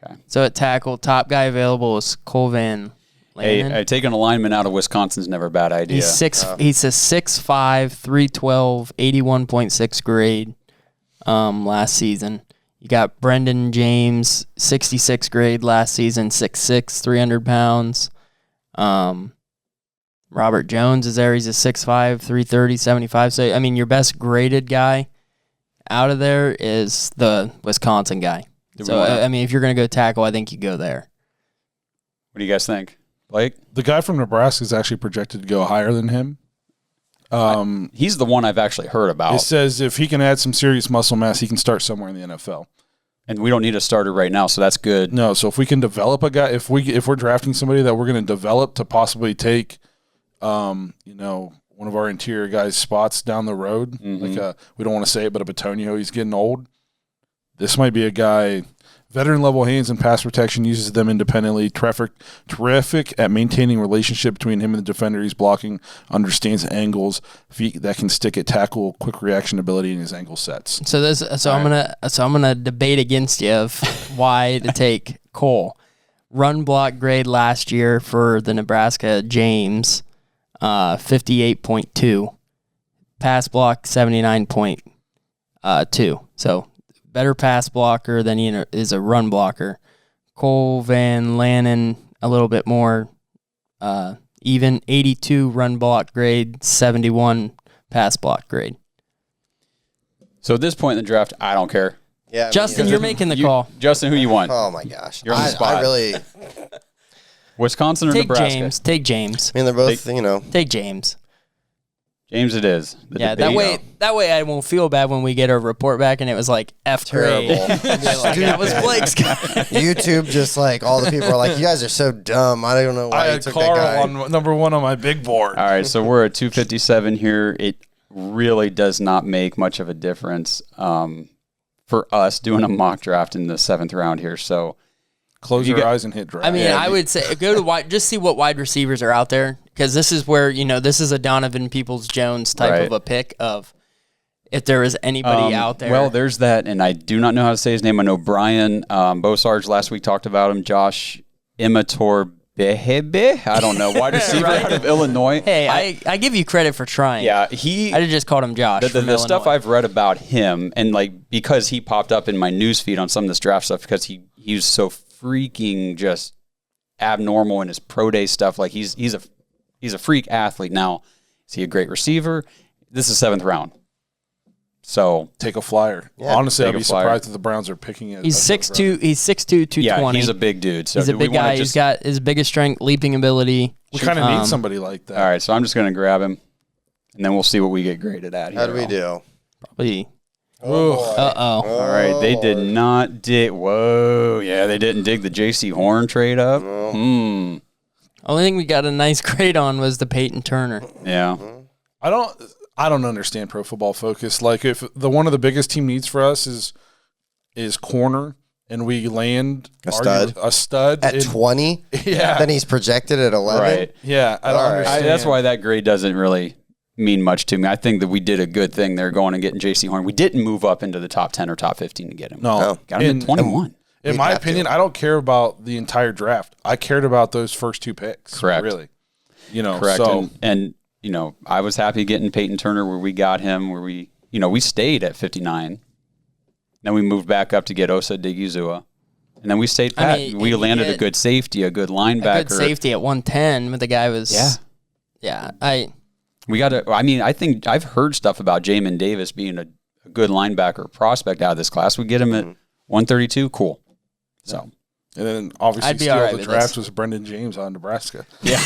Okay. So at tackle, top guy available is Cole Van Lanen. Hey, taking a lineman out of Wisconsin's never a bad idea. He's 6'5", 312, 81.6 grade last season. You got Brendan James, 66 grade last season, 6'6", 300 pounds. Robert Jones is there. He's a 6'5", 330, 75. So, I mean, your best graded guy out of there is the Wisconsin guy. So, I mean, if you're going to go tackle, I think you go there. What do you guys think? Blake? The guy from Nebraska is actually projected to go higher than him. He's the one I've actually heard about. It says if he can add some serious muscle mass, he can start somewhere in the NFL. And we don't need a starter right now, so that's good. No, so if we can develop a guy, if we're drafting somebody that we're going to develop to possibly take, one of our interior guys' spots down the road, we don't want to say it, but a Batonio, he's getting old. This might be a guy, veteran level hands and pass protection, uses them independently, terrific at maintaining relationship between him and the defender he's blocking, understands angles, feet that can stick at tackle, quick reaction ability, and his ankle sets. I'm gonna debate against you of why to take Cole. Run block grade last year for the Nebraska James, 58.2. Pass block 79.2. So better pass blocker than he is a run blocker. Cole Van Lanen a little bit more even, 82 run block grade, 71 pass block grade. So at this point in the draft, I don't care. Yeah, Justin, you're making the call. Justin, who you want? Oh my gosh, You're on the spot. I really. Wisconsin or Take Nebraska? Take James. I mean, they're both. Take James. James, it is. That way I won't feel bad when we get our report back and it was like F grade. That was Blake's guy. YouTube, just like all the people are like, you guys are so dumb. I don't know why I you had took Carl that guy. on number one on my big board. All right, so we're at 257 here. It really does not make much of a difference for us doing a mock draft in the 7th round here. So close your eyes and hit draft. I mean, I would say go to wide, just see what wide receivers are out there, because this is where, this is a Donovan Peoples-Jones type of a pick of if there is anybody out there. Well, there's that, and I do not know how to say his name. I know Brian Bosarge last week talked about him. Josh Imator Behebe, I don't know, wide receiver out of Illinois. Hey, I give you credit for trying. Yeah, I just called him Josh. The stuff I've read about him, and because he popped up in my news feed on some of this draft stuff, because he was so freaking just abnormal in his pro day stuff. Like he's a freak athlete. Now, is he a great receiver? This is 7th round. So take a flyer. Yeah, Honestly, I'd be surprised if the Browns are picking it. He's 6'2", 220. Yeah, he's a big dude. So he's a big guy. He's got his biggest strength, leaping ability. We kind of need somebody like that. All right, so I'm just going to grab him, and then we'll see what we get graded at here. How do we do? Probably. All right, they did not dig. Whoa, yeah, they didn't dig the Jaycee Horn trade up. Only thing we got a nice grade on was the Peyton Turner. Yeah. I don't understand Pro Football Focus. Like, if one of the biggest team needs for us is corner, and we land a stud at 20, then he's projected at 11. Right. Yeah, I don't understand. That's why that grade doesn't really mean much to me. I think that we did a good thing there going and getting Jaycee Horn. We didn't move up into the top 10 or top 15 to get him. No. Got him at 21. In my opinion, I don't care about the entire draft. I cared about those first 2 picks. Correct. Really. Correct. So, and I was happy getting Peyton Turner where we got him, where we stayed at 59. Then we moved back up to get Osa Digizua. And then we stayed pat. We landed a good safety, a good linebacker. A good safety at 110, but the guy was... I think I've heard stuff about Jamin Davis being a a good linebacker prospect out of this class. We get him at 132. Cool. So. And then obviously I'd be steal all right the with draft this. was Brendan James out of Nebraska. Yeah.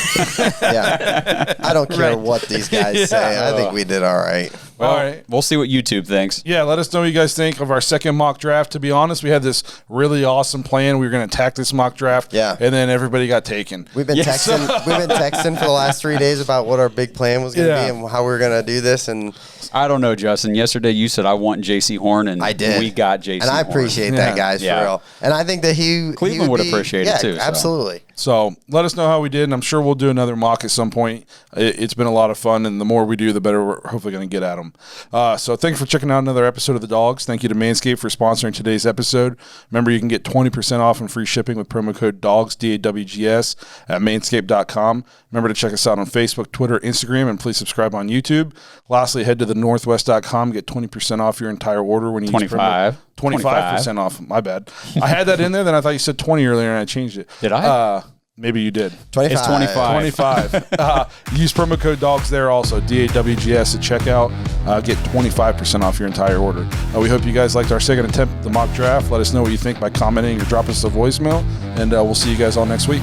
Yeah. I don't care what these guys say. I think we did all right. Well, All right. we'll see what YouTube thinks. Yeah, let us know what you guys think of our second mock draft. To be honest, we had this really awesome plan. We were going to attack this mock draft. Yeah. And then everybody got taken. We've been texting for the last 3 days about what our big plan was going to be and how we were going to do this. And I don't know, Justin. Yesterday you said I want Jaycee Horn, and I did. we got Jaycee and I Horn. appreciate that, guys, Yeah. for real. And I think that Cleveland would appreciate it, too, so. Absolutely. So let us know how we did, and I'm sure we'll do another mock at some point. It's been a lot of fun, and the more we do, the better we're hopefully going to get at them. So thanks for checking out another episode of The Dogs. Thank you to Manscaped for sponsoring today's episode. Remember, you can get 20% off and free shipping with promo code DAWGS, DAWGS, at manscaped.com. Remember to check us out on Facebook, Twitter, Instagram, and please subscribe on YouTube. Lastly, head to thenorthwest.com. Get 20% off your entire order when you use 25% off. My bad. I had that in there, then I thought you said 20 earlier, and I changed it. Did I? Maybe you did. 25. It's 25. 25. Use promo code DAWGS there also, DAWGS at checkout. Get 25% off your entire order. We hope you guys liked our second attempt at the mock draft. Let us know what you think by commenting or drop us a voicemail, and we'll see you guys all next week.